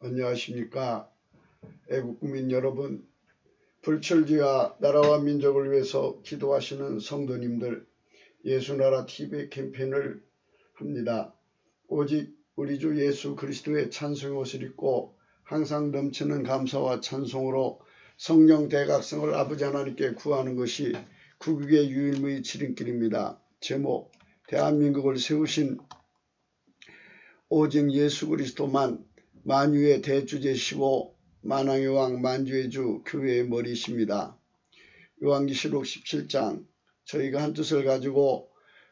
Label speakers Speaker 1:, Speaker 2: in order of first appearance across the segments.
Speaker 1: 안녕하십니까. 애국국민 여러분, 불철주야 나라와 민족을 위해서 기도하시는 성도님들, 예수나라 TV 캠페인을 합니다. 오직 우리 주 예수 그리스도의 찬송의 옷을 입고 항상 넘치는 감사와 찬송으로 성령 대각성을 아버지 하나님께 구하는 것이 국익의 유일무이 지름길입니다. 제목, 대한민국을 세우신 오직 예수 그리스도만 만유의 대주제시고 만왕의 왕 만주의 주 교회의 머리이십니다. 요한계시록 17장 저희가 한 뜻을 가지고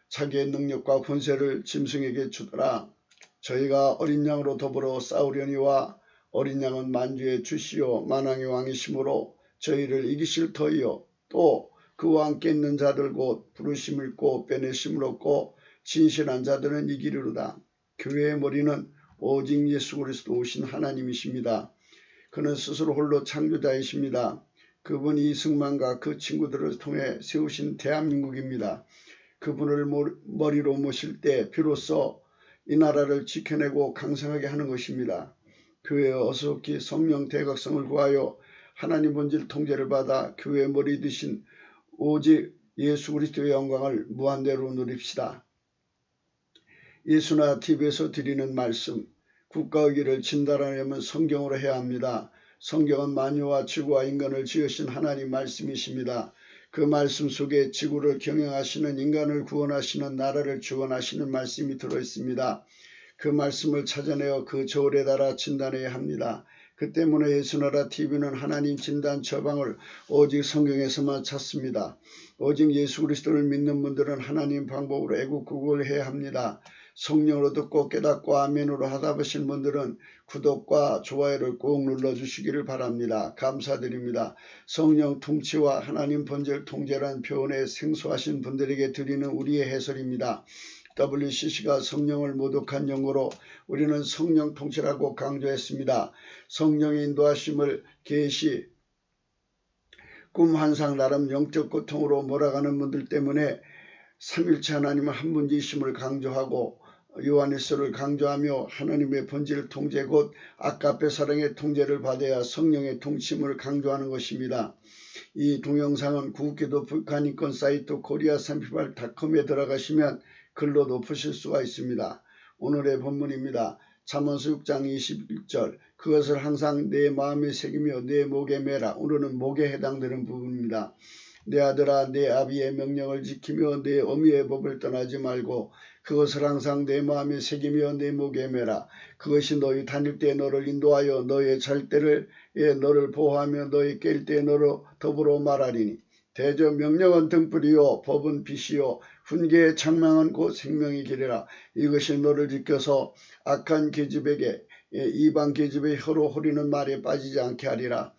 Speaker 1: 자기의 능력과 권세를 짐승에게 주더라. 저희가 어린 양으로 더불어 싸우려니와 어린 양은 만주의 주시요 만왕의 왕이시므로 저희를 이기실 터이요 또 그와 함께 있는 자들 곧 부르심을 입고 빼내심을 얻고 진실한 자들은 이기리로다. 교회의 머리는 오직 예수 그리스도 오신 하나님이십니다. 그는 스스로 홀로 창조자이십니다. 그분이 이승만과 그 친구들을 통해 세우신 대한민국입니다. 그분을 머리로 모실 때 비로소 이 나라를 지켜내고 강성하게 하는 것입니다. 교회에 어수룩히 성령 대각성을 구하여 하나님 본질 통제를 받아 교회의 머리 되신 오직 예수 그리스도의 영광을 무한대로 누립시다. 예수나 TV에서 드리는 말씀, 국가의 길을 진단하려면 성경으로 해야 합니다. 성경은 만유와 지구와 인간을 지으신 하나님 말씀이십니다. 그 말씀 속에 지구를 경영하시는 인간을 구원하시는 나라를 주원하시는 말씀이 들어있습니다. 그 말씀을 찾아내어 그 저울에 달아 진단해야 합니다. 그 때문에 예수나라 TV는 하나님 진단 처방을 오직 성경에서만 찾습니다. 오직 예수 그리스도를 믿는 분들은 하나님 방법으로 애국국을 해야 합니다. 성령으로 듣고 깨닫고 아멘으로 하답하신 분들은 구독과 좋아요를 꼭 눌러주시기를 바랍니다. 감사드립니다. 성령 통치와 하나님 본질 통제라는 표현에 생소하신 분들에게 드리는 우리의 해설입니다. WCC가 성령을 모독한 용어로 우리는 성령 통치라고 강조했습니다. 성령의 인도하심을 계시, 꿈, 환상, 나름 영적 고통으로 몰아가는 분들 때문에 삼일체 하나님은 한 분이심을 강조하고 요한일서를 강조하며 하나님의 본질 통제 곧 아까페 사랑의 통제를 받아야 성령의 통치임을 강조하는 것입니다. 이 동영상은 구국기도 북한인권 사이트 korea358.com에 들어가시면 글로 보실 수가 있습니다. 오늘의 본문입니다. 잠언서 6장 21절 그것을 항상 내 마음에 새기며 내 목에 매라. 오늘은 목에 해당되는 부분입니다. 내 아들아 내 아비의 명령을 지키며 내 어미의 법을 떠나지 말고 그것을 항상 내 마음에 새기며 내 목에 매라. 그것이 너희 다닐 때 너를 인도하여 너의 잘 때를 너를 보호하며 너희 깰 때 너로 더불어 말하리니 대저 명령은 등불이요 법은 빛이요 훈계의 창망은 곧 생명의 길이라. 이것이 너를 지켜서 악한 계집에게 이방 계집의 혀로 호리는 말에 빠지지 않게 하리라.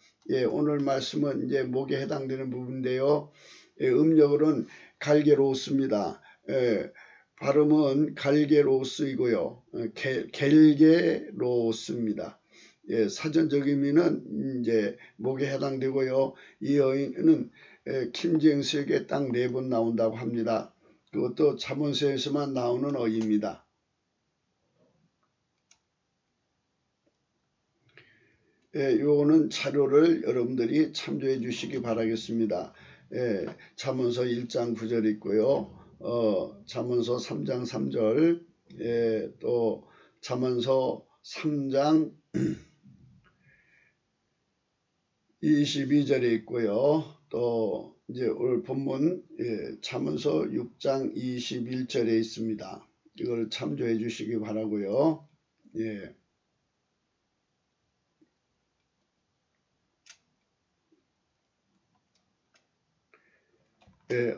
Speaker 1: 오늘 말씀은 이제 목에 해당되는 부분인데요. 음력으로는 갈게로스입니다. 발음은 갈게로스이고요. 겔게로스입니다. 사전적 의미는 이제 목에 해당되고요. 이 어휘는 김제응수에게 딱 4번 나온다고 합니다. 그것도 잠언서에서만 나오는 어휘입니다. 요거는 자료를 여러분들이 참조해 주시기 바라겠습니다. 잠언서 1장 9절 있고요. 잠언서 3장 3절, 또 잠언서 3장 22절에 있고요. 또 이제 오늘 본문 잠언서 6장 21절에 있습니다. 이걸 참조해 주시기 바라고요.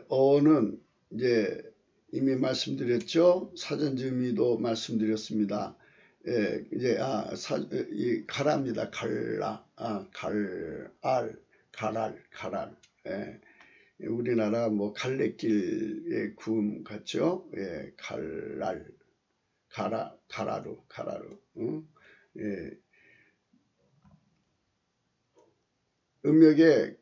Speaker 1: 어는 이제 이미 말씀드렸죠. 사전지미도 말씀드렸습니다. 이제 이 가라입니다. 가랄. 우리나라 뭐 갈래길의 구음 같죠. 가라루. 응? 음역에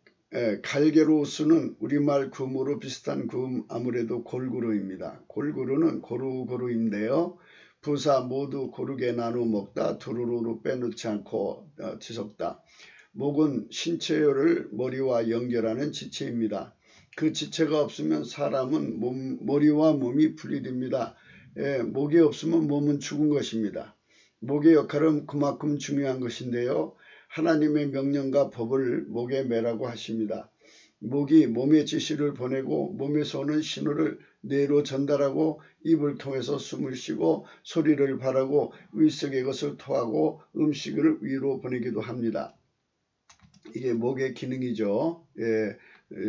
Speaker 1: 갈게로스는 우리말 구음으로 비슷한 구음 아무래도 골고루입니다. 골고루는 고루고루인데요. 부사 모두 고르게 나누어 먹다. 두루루루 빼놓지 않고 지속다. 목은 신체를 머리와 연결하는 지체입니다. 그 지체가 없으면 사람은 머리와 몸이 분리됩니다. 목이 없으면 몸은 죽은 것입니다. 목의 역할은 그만큼 중요한 것인데요. 하나님의 명령과 법을 목에 매라고 하십니다. 목이 몸의 지시를 보내고 몸에서 오는 신호를 뇌로 전달하고 입을 통해서 숨을 쉬고 소리를 발하고 위속의 것을 토하고 음식을 위로 보내기도 합니다. 이게 목의 기능이죠.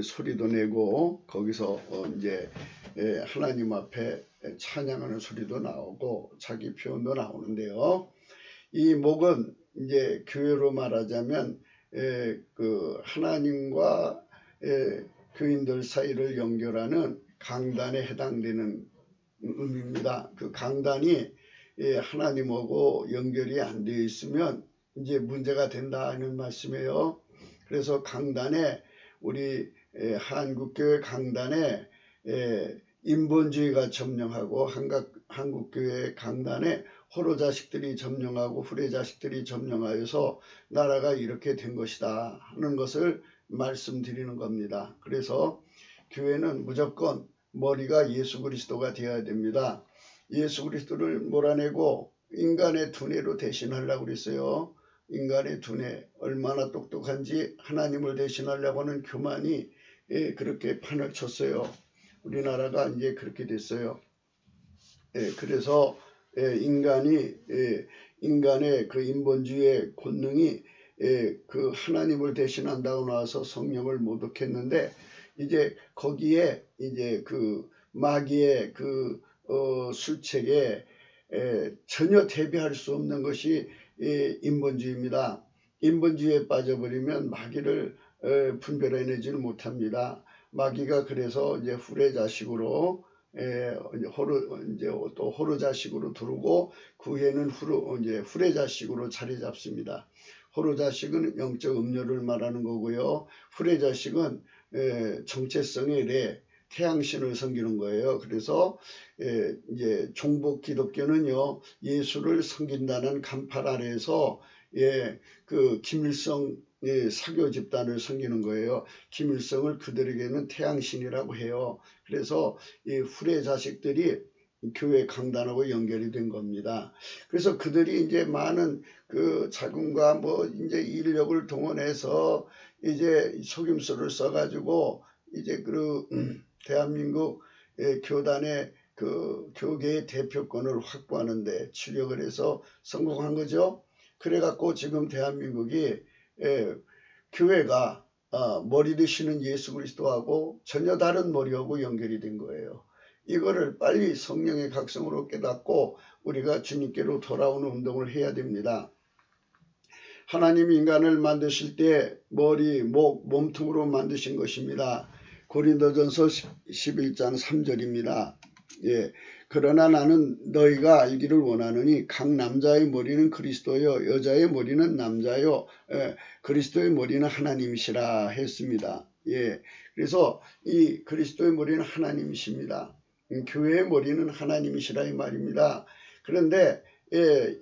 Speaker 1: 소리도 내고 거기서 이제 하나님 앞에 찬양하는 소리도 나오고 자기 표현도 나오는데요. 이 목은 이제 교회로 말하자면 그 하나님과 교인들 사이를 연결하는 강단에 해당되는 의미입니다. 그 강단이 하나님하고 연결이 안 되어 있으면 이제 문제가 된다 하는 말씀이에요. 그래서 강단에 우리 한국교회 강단에 인본주의가 점령하고 한국교회 강단에 호로자식들이 점령하고 후레자식들이 점령하여서 나라가 이렇게 된 것이다 하는 것을 말씀드리는 겁니다. 그래서 교회는 무조건 머리가 예수 그리스도가 되어야 됩니다. 예수 그리스도를 몰아내고 인간의 두뇌로 대신하려고 그랬어요. 인간의 두뇌 얼마나 똑똑한지 하나님을 대신하려고 하는 교만이 그렇게 판을 쳤어요. 우리나라가 이제 그렇게 됐어요. 그래서 인간의 그 인본주의의 본능이 그 하나님을 대신한다고 나와서 성령을 모독했는데 이제 거기에 이제 그 마귀의 그 술책에 전혀 대비할 수 없는 것이 인본주의입니다. 인본주의에 빠져버리면 마귀를 분별해내지를 못합니다. 마귀가 그래서 이제 후레자식으로 이제 또 호로자식으로 들어오고 그 후에는 이제 후레자식으로 자리 잡습니다. 호로자식은 영적 음료를 말하는 거고요. 후레자식은 정체성의 래 태양신을 섬기는 거예요. 그래서 이제 종복 기독교는요 예수를 섬긴다는 간판 아래에서 그 김일성 사교 집단을 섬기는 거예요. 김일성을 그들에게는 태양신이라고 해요. 그래서 이 후레 자식들이 교회 강단하고 연결이 된 겁니다. 그래서 그들이 이제 많은 그 자금과 뭐 이제 인력을 동원해서 이제 속임수를 써가지고 이제 그 대한민국 교단의 그 교계의 대표권을 확보하는데 주력을 해서 성공한 거죠. 그래갖고 지금 대한민국이 교회가 머리 되시는 예수 그리스도하고 전혀 다른 머리하고 연결이 된 거예요. 이거를 빨리 성령의 각성으로 깨닫고 우리가 주님께로 돌아오는 운동을 해야 됩니다. 하나님이 인간을 만드실 때 머리, 목, 몸통으로 만드신 것입니다. 고린도전서 11장 3절입니다. 그러나 나는 너희가 알기를 원하노니 각 남자의 머리는 그리스도요 여자의 머리는 남자요 그리스도의 머리는 하나님이시라 했습니다. 그래서 이 그리스도의 머리는 하나님이십니다. 교회의 머리는 하나님이시라 이 말입니다. 그런데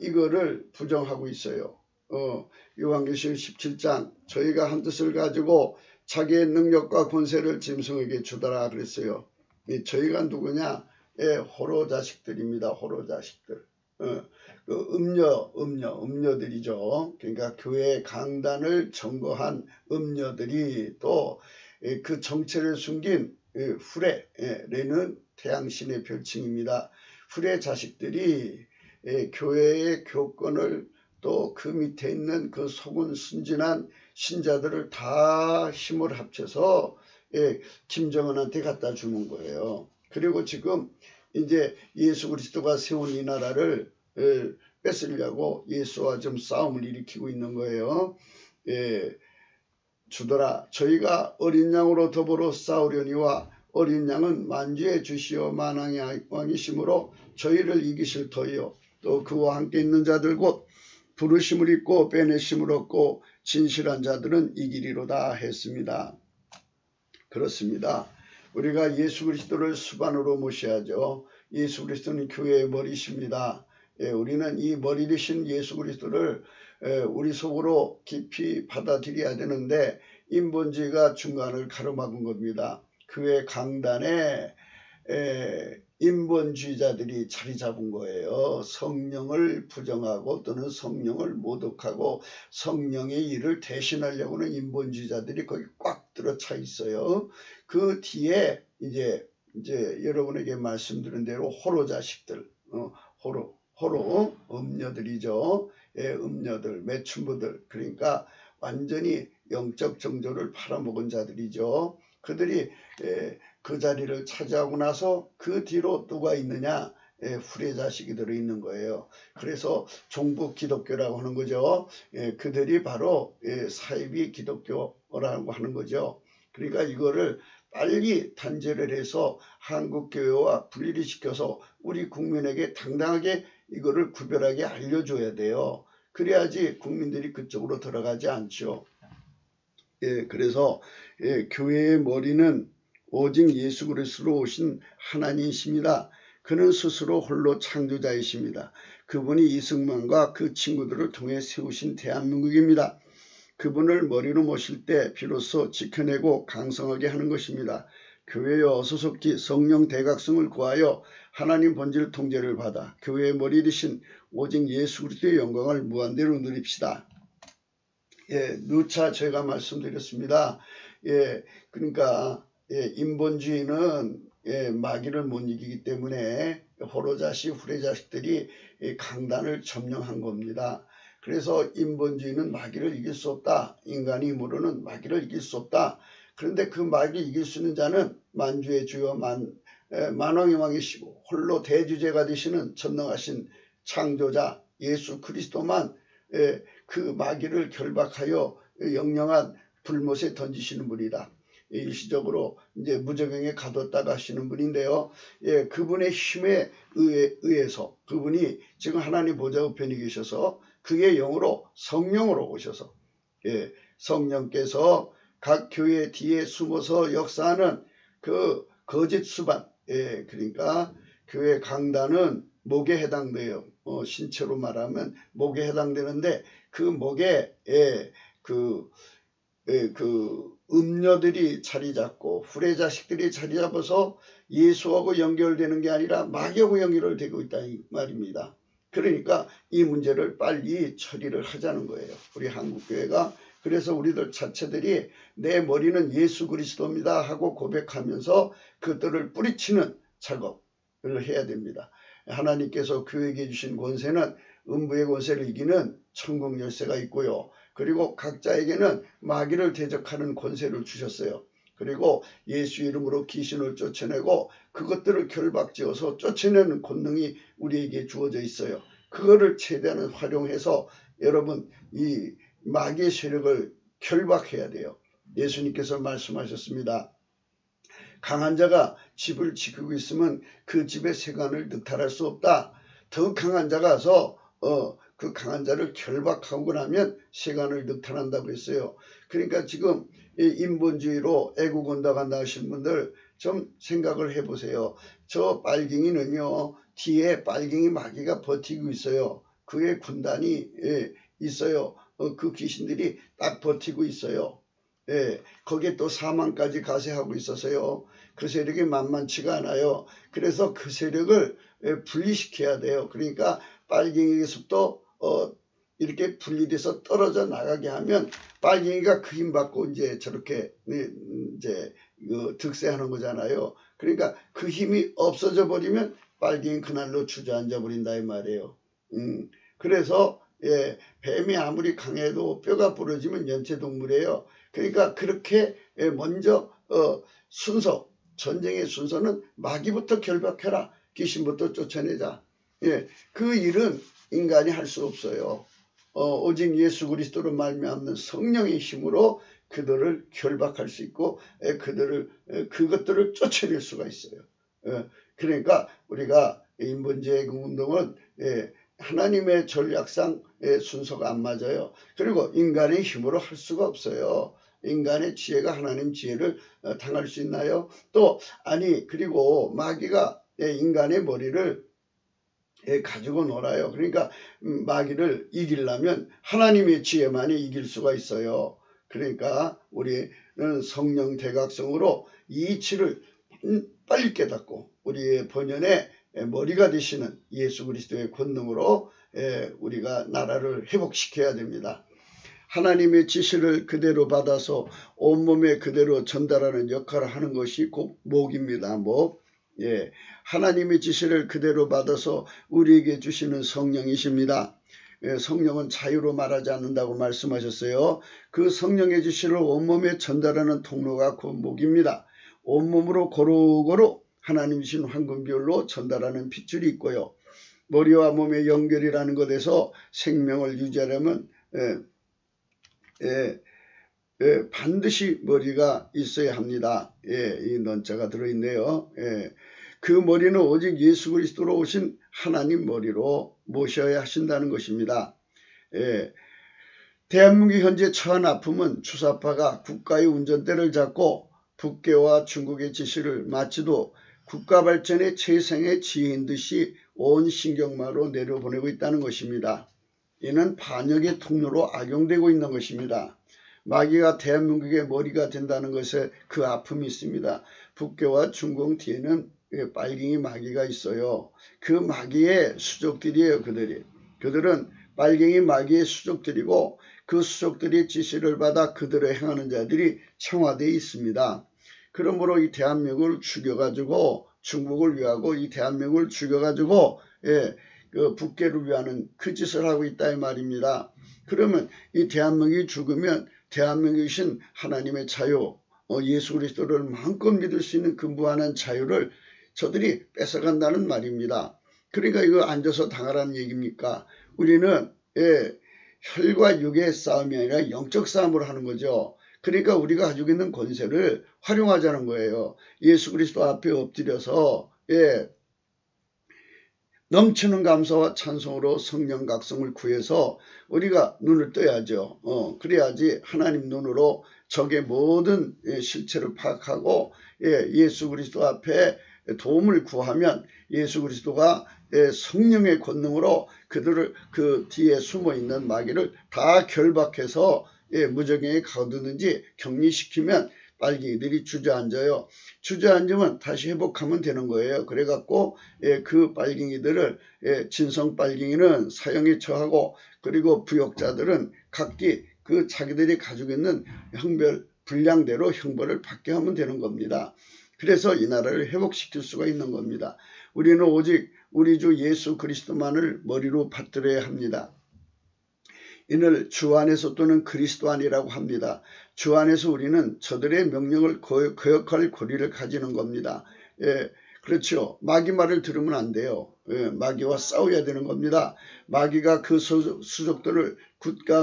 Speaker 1: 이거를 부정하고 있어요. 요한계시록 17장 저희가 한 뜻을 가지고 자기의 능력과 권세를 짐승에게 주더라 그랬어요. 저희가 누구냐? 호로 자식들입니다. 호로 자식들. 그 음녀들이죠. 그러니까 교회 강단을 점거한 음녀들이 또 그 정체를 숨긴 후레는 태양신의 별칭입니다. 후레 자식들이 교회의 교권을 또 그 밑에 있는 그 속은 순진한 신자들을 다 힘을 합쳐서 김정은한테 갖다 주는 거예요. 그리고 지금 이제 예수 그리스도가 세운 이 나라를 뺏으려고 예수와 좀 싸움을 일으키고 있는 거예요. 주더라 저희가 어린 양으로 더불어 싸우려니와 어린 양은 만주의 주시오 만왕의 왕이시므로 저희를 이기실 터이요 또 그와 함께 있는 자들 곧 부르심을 입고 빼내심을 얻고 진실한 자들은 이기리로다 했습니다. 그렇습니다. 우리가 예수 그리스도를 수반으로 모셔야죠. 예수 그리스도는 교회의 머리십니다. 우리는 이 머리 되신 예수 그리스도를 우리 속으로 깊이 받아들여야 되는데 인본주의가 중간을 가로막은 겁니다. 그 외 강단에 인본주의자들이 자리 잡은 거예요. 성령을 부정하고 또는 성령을 모독하고 성령의 일을 대신하려고는 인본주의자들이 거기 꽉 들어차 있어요. 그 뒤에 이제 여러분에게 말씀드린 대로 호로 자식들, 호로 음녀들이죠. 음녀들, 매춘부들, 그러니까 완전히 영적 정조를 팔아먹은 자들이죠. 그들이 그 자리를 차지하고 나서 그 뒤로 누가 있느냐? 후레 자식이 들어있는 거예요. 그래서 종북 기독교라고 하는 거죠. 그들이 바로 사이비 기독교라고 하는 거죠. 그러니까 이거를 빨리 단죄를 해서 한국교회와 분리를 시켜서 우리 국민에게 당당하게 이거를 구별하게 알려줘야 돼요. 그래야지 국민들이 그쪽으로 들어가지 않죠. 그래서 교회의 머리는 오직 예수 그리스도로 오신 하나님이십니다. 그는 스스로 홀로 창조자이십니다. 그분이 이승만과 그 친구들을 통해 세우신 대한민국입니다. 그분을 머리로 모실 때 비로소 지켜내고 강성하게 하는 것입니다. 교회에 어수속히 성령 대각성을 구하여 하나님 본질 통제를 받아 교회의 머리 되신 오직 예수 그리스도의 영광을 무한대로 누립시다. 누차 제가 말씀드렸습니다. 그러니까 인본주의는 마귀를 못 이기기 때문에 호로자식, 후레자식들이 강단을 점령한 겁니다. 그래서 인본주의는 마귀를 이길 수 없다. 인간의 힘으로는 마귀를 이길 수 없다. 그런데 그 마귀를 이길 수 있는 자는 만주의 주여 만왕의 왕이시고 홀로 대주제가 되시는 전능하신 창조자 예수 그리스도만 그 마귀를 결박하여 영영한 불못에 던지시는 분이다. 일시적으로 이제 무적행에 가뒀다가 하시는 분인데요. 그분의 힘에 의해서 그분이 지금 하나님 보좌 우편에 계셔서 그의 영으로 성령으로 오셔서 성령께서 각 교회 뒤에 숨어서 역사하는 그 거짓 수반 그러니까 교회 강단은 목에 해당돼요. 신체로 말하면 목에 해당되는데 그 목에 그 음녀들이 자리 잡고 후레 자식들이 자리 잡아서 예수하고 연결되는 게 아니라 마귀하고 연결되고 있다 이 말입니다. 그러니까 이 문제를 빨리 처리를 하자는 거예요. 우리 한국교회가. 그래서 우리들 자체들이 내 머리는 예수 그리스도입니다 하고 고백하면서 그들을 뿌리치는 작업을 해야 됩니다. 하나님께서 교회에게 주신 권세는 음부의 권세를 이기는 천국 열쇠가 있고요. 그리고 각자에게는 마귀를 대적하는 권세를 주셨어요. 그리고 예수 이름으로 귀신을 쫓아내고 그것들을 결박지어서 쫓아내는 권능이 우리에게 주어져 있어요. 그거를 최대한 활용해서 여러분 이 마귀의 세력을 결박해야 돼요. 예수님께서 말씀하셨습니다. 강한 자가 집을 지키고 있으면 그 집의 세관을 늑탈할 수 없다. 더 강한 자가 와서 그 강한 자를 결박하고 나면 세관을 늑탈한다고 했어요. 그러니까 지금 인본주의로 애국 온다 간다 하신 분들 좀 생각을 해보세요. 저 빨갱이는요. 뒤에 빨갱이 마귀가 버티고 있어요. 그의 군단이 있어요. 그 귀신들이 딱 버티고 있어요. 거기에 또 사망까지 가세하고 있어서요. 그 세력이 만만치가 않아요. 그래서 그 세력을 분리시켜야 돼요. 그러니까 빨갱이에서부터 이렇게 분리돼서 떨어져 나가게 하면 빨갱이가 그 힘 받고 이제 저렇게 이제 득세하는 거잖아요. 그러니까 그 힘이 없어져 버리면 빨갱이 그날로 주저앉아 버린다 이 말이에요. 그래서 뱀이 아무리 강해도 뼈가 부러지면 연체동물이에요. 그러니까 그렇게 먼저 순서 전쟁의 순서는 마귀부터 결박해라. 귀신부터 쫓아내자. 그 일은 인간이 할 수 없어요. 오직 예수 그리스도로 말미암는 성령의 힘으로 그들을 결박할 수 있고 그것들을 쫓아낼 수가 있어요. 그러니까 우리가 인본주의 운동은 하나님의 전략상 순서가 안 맞아요. 그리고 인간의 힘으로 할 수가 없어요. 인간의 지혜가 하나님 지혜를 당할 수 있나요? 또 아니 그리고 마귀가 인간의 머리를 가지고 놀아요. 그러니까 마귀를 이기려면 하나님의 지혜만이 이길 수가 있어요. 그러니까 우리는 성령 대각성으로 이 이치를 빨리 깨닫고 우리의 본연의 머리가 되시는 예수 그리스도의 권능으로 우리가 나라를 회복시켜야 됩니다. 하나님의 지시를 그대로 받아서 온몸에 그대로 전달하는 역할을 하는 것이 곧 목입니다. 목. 하나님의 지시를 그대로 받아서 우리에게 주시는 성령이십니다. 성령은 자유로 말하지 않는다고 말씀하셨어요. 그 성령의 지시를 온몸에 전달하는 통로가 그 목입니다. 온몸으로 고루고루 하나님 주신 황금비율로 전달하는 핏줄이 있고요. 머리와 몸의 연결이라는 것에서 생명을 유지하려면 반드시 머리가 있어야 합니다. 이 넌자가 들어있네요. 그 머리는 오직 예수 그리스도로 오신 하나님 머리로 모셔야 하신다는 것입니다. 대한민국이 현재 처한 아픔은 주사파가 국가의 운전대를 잡고 북계와 중국의 지시를 마치도 국가 발전의 최상의 지혜인 듯이 온 신경마로 내려보내고 있다는 것입니다. 이는 반역의 통로로 악용되고 있는 것입니다. 마귀가 대한민국의 머리가 된다는 것에 그 아픔이 있습니다. 북계와 중국 뒤에는 빨갱이 마귀가 있어요. 그 마귀의 수족들이에요. 그들은 빨갱이 마귀의 수족들이고 그 수족들이 지시를 받아 그들을 행하는 자들이 청와대에 있습니다. 그러므로 이 대한민국을 죽여가지고 중국을 위하고 이 대한민국을 죽여가지고 그 북계를 위하는 그 짓을 하고 있다 이 말입니다. 그러면 이 대한민국이 죽으면 대한민국이신 하나님의 자유, 예수 그리스도를 마음껏 믿을 수 있는 그 무한한 자유를 저들이 뺏어간다는 말입니다. 그러니까 이거 앉아서 당하라는 얘기입니까? 우리는 혈과 육의 싸움이 아니라 영적 싸움을 하는 거죠. 그러니까 우리가 가지고 있는 권세를 활용하자는 거예요. 예수 그리스도 앞에 엎드려서 넘치는 감사와 찬송으로 성령 각성을 구해서 우리가 눈을 떠야죠. 그래야지 하나님 눈으로 적의 모든 실체를 파악하고 예수 그리스도 앞에 도움을 구하면 예수 그리스도가 성령의 권능으로 그들을 그 뒤에 숨어있는 마귀를 다 결박해서 무적행에 가두든지 격리시키면 빨갱이들이 주저앉아요. 주저앉으면 다시 회복하면 되는 거예요. 그래갖고 그 빨갱이들을 진성 빨갱이는 사형에 처하고 그리고 부역자들은 각기 그 자기들이 가지고 있는 형벌 분량대로 형벌을 받게 하면 되는 겁니다. 그래서 이 나라를 회복시킬 수가 있는 겁니다. 우리는 오직 우리 주 예수 그리스도만을 머리로 받들어야 합니다. 이를 주 안에서 또는 그리스도 안이라고 합니다. 주 안에서 우리는 저들의 명령을 거역할 권리를 가지는 겁니다. 그렇죠. 마귀 말을 들으면 안 돼요. 마귀와 싸워야 되는 겁니다. 마귀가 그 수족들을 굿가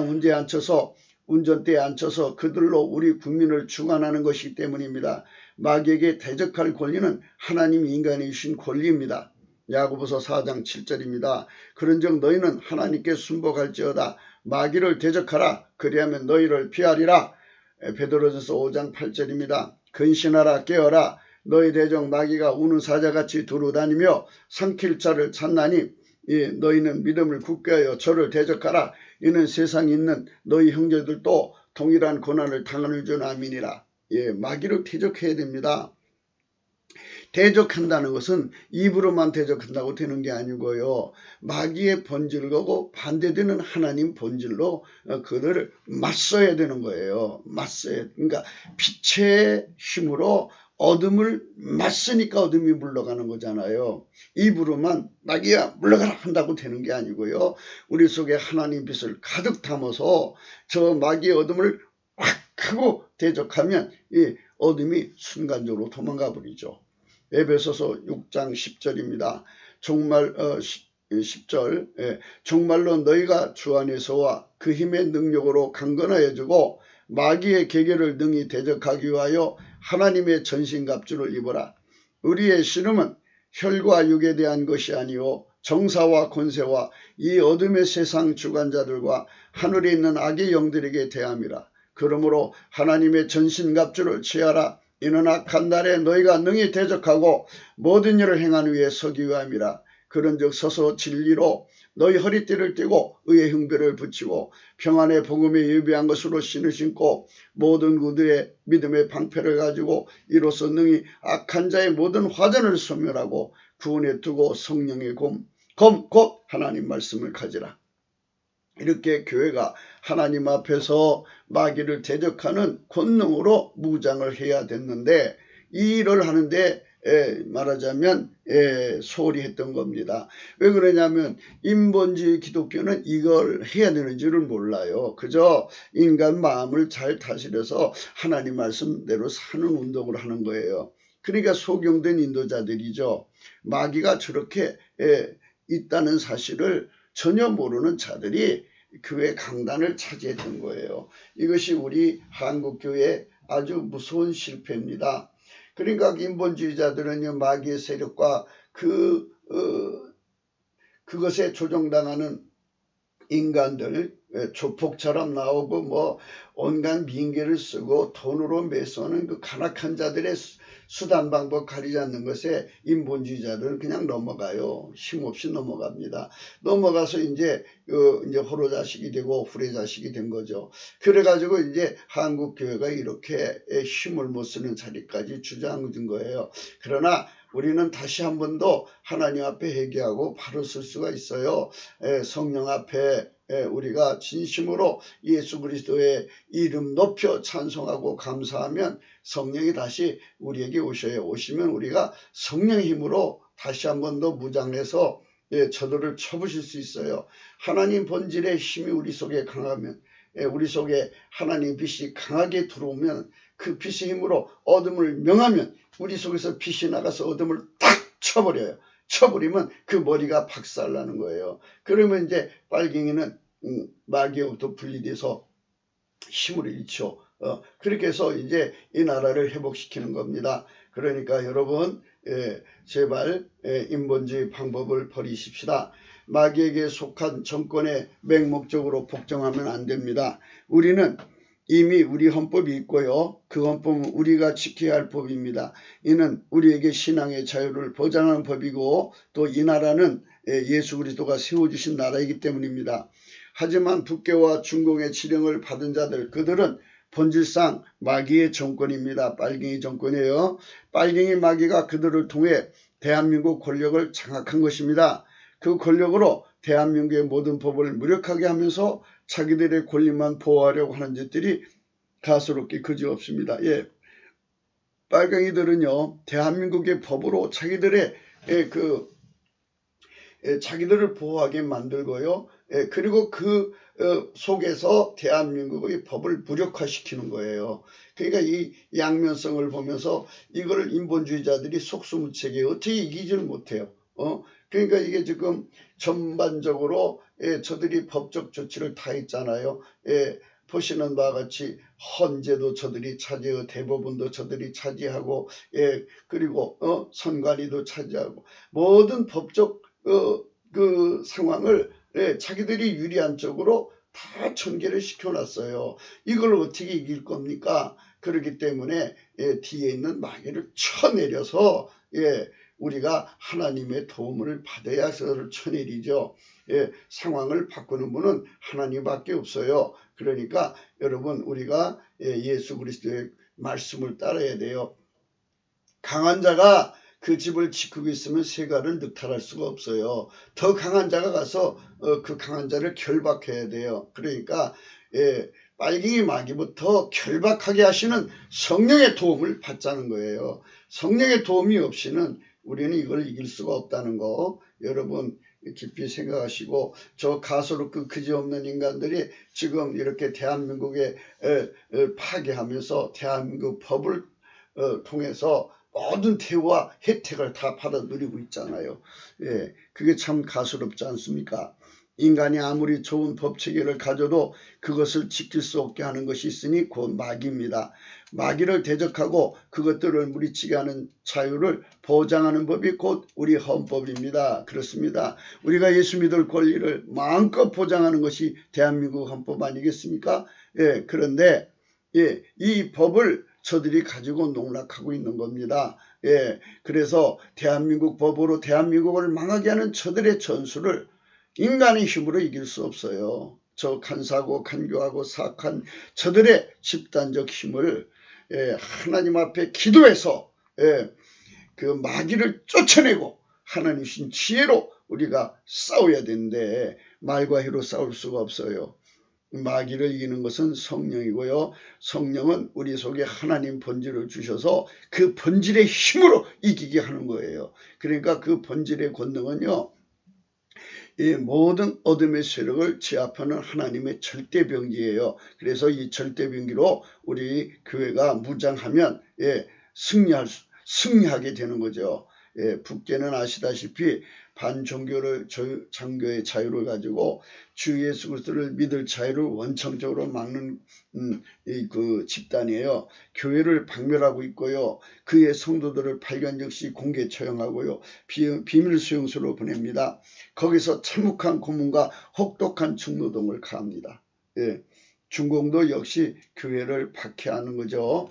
Speaker 1: 운전대에 앉혀서 그들로 우리 국민을 주관하는 것이기 때문입니다. 마귀에게 대적할 권리는 하나님 인간이 주신 권리입니다. 야고보서 4장 7절입니다. 그런즉 너희는 하나님께 순복할지어다. 마귀를 대적하라. 그리하면 너희를 피하리라. 베드로전서 5장 8절입니다. 근신하라 깨어라. 너희 대적 마귀가 우는 사자같이 두루다니며 삼킬 자를 찾나니 너희는 믿음을 굳게 하여 저를 대적하라. 이는 세상에 있는 너희 형제들도 동일한 고난을 당하는 줄 아미니라. 마귀를 대적해야 됩니다. 대적한다는 것은 입으로만 대적한다고 되는 게 아니고요. 마귀의 본질을 거고 반대되는 하나님 본질로 그들을 맞서야 되는 거예요. 그러니까 빛의 힘으로 어둠을 맞서니까 어둠이 물러가는 거잖아요. 입으로만 마귀야 물러가라 한다고 되는 게 아니고요. 우리 속에 하나님 빛을 가득 담아서 저 마귀의 어둠을 확 하고 대적하면 이 어둠이 순간적으로 도망가 버리죠. 에베소서 6장 10절입니다. 정말 10절 정말로 너희가 주 안에서와 그 힘의 능력으로 강건하여 주고 마귀의 계계를 능히 대적하기 위하여 하나님의 전신갑주를 입어라. 우리의 씨름은 혈과 육에 대한 것이 아니요 정사와 권세와 이 어둠의 세상 주관자들과 하늘에 있는 악의 영들에게 대함이라. 그러므로 하나님의 전신갑주를 취하라. 이는 악한 날에 너희가 능히 대적하고 모든 일을 행하는 위에 서기 위함이라. 그런즉 서서 진리로 너희 허리띠를 띠고 의의 흉배를 붙이고 평안의 복음에 예비한 것으로 신을 신고 모든 구두에 믿음의 방패를 가지고 이로써 능히 악한 자의 모든 화전을 소멸하고 구원에 두고 성령의 검 곧 하나님 말씀을 가지라. 이렇게 교회가 하나님 앞에서 마귀를 대적하는 권능으로 무장을 해야 됐는데 이 일을 하는데 말하자면 소홀히 했던 겁니다. 왜 그러냐면 인본주의 기독교는 이걸 해야 되는지를 몰라요. 그저 인간 마음을 잘 다스려서 하나님 말씀대로 사는 운동을 하는 거예요. 그러니까 소경된 인도자들이죠. 마귀가 저렇게 있다는 사실을 전혀 모르는 자들이 교회 강단을 차지했던 거예요. 이것이 우리 한국교회의 아주 무서운 실패입니다. 그러니까 인본주의자들은 마귀의 세력과 그것에 조종당하는 인간들 조폭처럼 나오고 뭐 온갖 민계를 쓰고 돈으로 매수하는 그 간악한 자들의 수단 방법 가리지 않는 것에 인본주의자들은 그냥 넘어가요. 힘없이 넘어갑니다. 넘어가서 이제 호로자식이 되고 후레자식이 된 거죠. 그래가지고 이제 한국 교회가 이렇게 힘을 못 쓰는 자리까지 주저앉은 거예요. 그러나 우리는 다시 한 번 더 하나님 앞에 회개하고 바로 설 수가 있어요. 성령 앞에 우리가 진심으로 예수 그리스도의 이름 높여 찬송하고 감사하면 성령이 다시 우리에게 오셔요. 오시면 우리가 성령의 힘으로 다시 한 번 더 무장해서 저들을 쳐부실 수 있어요. 하나님 본질의 힘이 우리 속에 강하면 우리 속에 하나님 빛이 강하게 들어오면 그 빛의 힘으로 어둠을 명하면 우리 속에서 빛이 나가서 어둠을 탁 쳐버려요. 쳐버리면 그 머리가 박살나는 거예요. 그러면 이제 빨갱이는 마귀로부터 분리돼서 힘을 잃죠. 그렇게 해서 이제 이 나라를 회복시키는 겁니다. 그러니까 여러분 제발 인본주의 방법을 버리십시다. 마귀에게 속한 정권에 맹목적으로 복종하면 안 됩니다. 우리는 이미 우리 헌법이 있고요. 그 헌법은 우리가 지켜야 할 법입니다. 이는 우리에게 신앙의 자유를 보장하는 법이고 또 이 나라는 예수 그리스도가 세워주신 나라이기 때문입니다. 하지만 북교와 중공의 지령을 받은 자들 그들은 본질상 마귀의 정권입니다. 빨갱이 정권이에요. 빨갱이 마귀가 그들을 통해 대한민국 권력을 장악한 것입니다. 그 권력으로 대한민국의 모든 법을 무력하게 하면서 자기들의 권리만 보호하려고 하는 짓들이 가소롭게 그지없습니다. 빨갱이들은요 대한민국의 법으로 자기들의 자기들을 보호하게 만들고요. 그리고 그 속에서 대한민국의 법을 무력화시키는 거예요. 그러니까 이 양면성을 보면서 이걸 인본주의자들이 속수무책에 어떻게 이기지를 못해요. 그러니까 이게 지금 전반적으로 저들이 법적 조치를 다 했잖아요. 보시는 바와 같이 헌재도 저들이 차지하고 대법원도 저들이 차지하고 그리고 선관위도 차지하고 모든 법적 그 상황을 자기들이 유리한 쪽으로 다 전개를 시켜놨어요. 이걸 어떻게 이길 겁니까? 그렇기 때문에 뒤에 있는 마귀를 쳐내려서 우리가 하나님의 도움을 받아야 저를 쳐내리죠. 상황을 바꾸는 분은 하나님밖에 없어요. 그러니까 여러분 우리가 예수 그리스도의 말씀을 따라야 돼요. 강한 자가 그 집을 지키고 있으면 세가를 늑탈할 수가 없어요. 더 강한 자가 가서 그 강한 자를 결박해야 돼요. 그러니까 빨갱이 마귀부터 결박하게 하시는 성령의 도움을 받자는 거예요. 성령의 도움이 없이는 우리는 이걸 이길 수가 없다는 거 여러분 깊이 생각하시고 저 가소롭고 그지없는 인간들이 지금 이렇게 대한민국에 파괴하면서 대한민국 법을 통해서 모든 대우와 혜택을 다 받아 누리고 있잖아요. 그게 참 가소롭지 않습니까? 인간이 아무리 좋은 법체계를 가져도 그것을 지킬 수 없게 하는 것이 있으니 곧 마귀입니다. 마귀를 대적하고 그것들을 물리치게 하는 자유를 보장하는 법이 곧 우리 헌법입니다. 그렇습니다. 우리가 예수 믿을 권리를 마음껏 보장하는 것이 대한민국 헌법 아니겠습니까? 그런데 이 법을 저들이 가지고 농락하고 있는 겁니다. 예, 그래서 대한민국 법으로 대한민국을 망하게 하는 저들의 전술을 인간의 힘으로 이길 수 없어요. 저 간사하고 간교하고 사악한 저들의 집단적 힘을 하나님 앞에 기도해서 그 마귀를 쫓아내고 하나님 신 지혜로 우리가 싸워야 되는데 말과 힘으로 싸울 수가 없어요. 마귀를 이기는 것은 성령이고요. 성령은 우리 속에 하나님 본질을 주셔서 그 본질의 힘으로 이기게 하는 거예요. 그러니까 그 본질의 권능은요. 이 모든 어둠의 세력을 제압하는 하나님의 절대병기예요. 그래서 이 절대병기로 우리 교회가 무장하면 승리하게 되는 거죠. 북계는 아시다시피 반종교를 장교의 자유를 가지고 주 예수 그리스도를 믿을 자유를 원천적으로 막는 그 집단이에요. 교회를 박멸하고 있고요. 그의 성도들을 발견 역시 공개 처형하고요. 비밀 수용소로 보냅니다. 거기서 참혹한 고문과 혹독한 중노동을 가합니다. 중공도 역시 교회를 박해하는 거죠.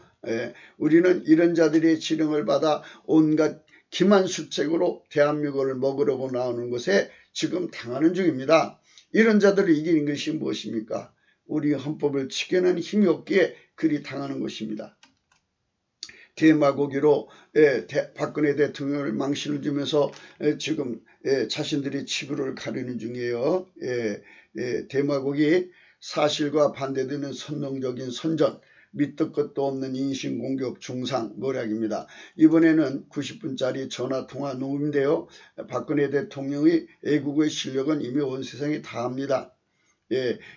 Speaker 1: 우리는 이런 자들의 지령을 받아 온갖 기만수책으로 대한민국을 먹으려고 나오는 것에 지금 당하는 중입니다. 이런 자들을 이기는 것이 무엇입니까? 우리 헌법을 지켜내는 힘이 없기에 그리 당하는 것입니다. 대마고기로 박근혜 대통령을 망신을 주면서 지금 자신들의 치부를 가리는 중이에요. 대마고기 사실과 반대되는 선동적인 선전, 밑도 끝도 없는 인신공격 중상 모략입니다. 이번에는 90분짜리 전화통화 녹음인데요. 박근혜 대통령의 애국의 실력은 이미 온 세상이 다 압니다.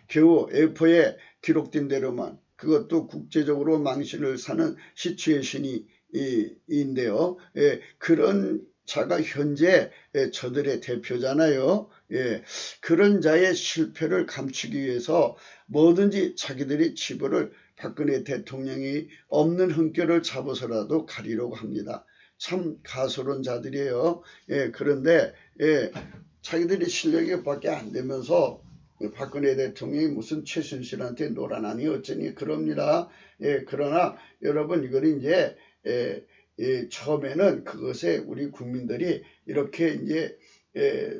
Speaker 1: 겨우 A4에 기록된 대로만 그것도 국제적으로 망신을 사는 시츄에이션인데요. 그런 자가 현재 저들의 대표잖아요. 그런 자의 실패를 감추기 위해서 뭐든지 자기들의 치부를 박근혜 대통령이 없는 흥결을 잡아서라도 가리려고 합니다. 참 가소로운 자들이에요. 그런데 자기들이 실력이 밖에 안 되면서 박근혜 대통령이 무슨 최순실한테 놀아나니 어쩌니 그럽니다. 그러나 여러분 이거는 이제 처음에는 그것에 우리 국민들이 이렇게 이제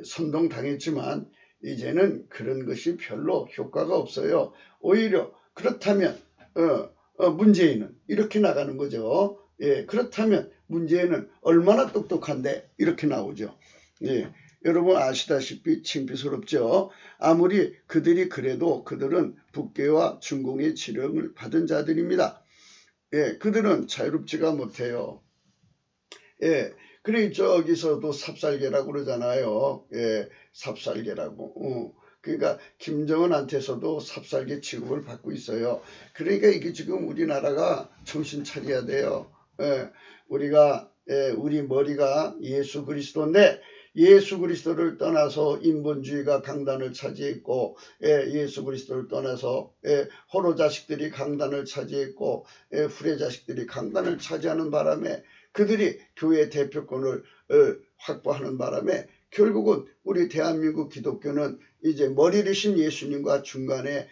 Speaker 1: 선동당했지만 이제는 그런 것이 별로 효과가 없어요. 오히려 그렇다면 문재인은 이렇게 나가는 거죠. 그렇다면 문재인은 얼마나 똑똑한데 이렇게 나오죠. 여러분 아시다시피 창피스럽죠. 아무리 그들이 그래도 그들은 북계와 중공의 지령을 받은 자들입니다. 그들은 자유롭지가 못해요. 그래 저기서도 삽살개라고 그러잖아요. 삽살개라고. 그러니까 김정은한테서도 삽살개 취급을 받고 있어요. 그러니까 이게 지금 우리나라가 정신 차려야 돼요. 우리가 우리 머리가 예수 그리스도인데 예수 그리스도를 떠나서 인본주의가 강단을 차지했고 예수 그리스도를 떠나서 호로 자식들이 강단을 차지했고 후레 자식들이 강단을 차지하는 바람에 그들이 교회 대표권을 확보하는 바람에 결국은 우리 대한민국 기독교는 이제 머리 대신 예수님과 중간에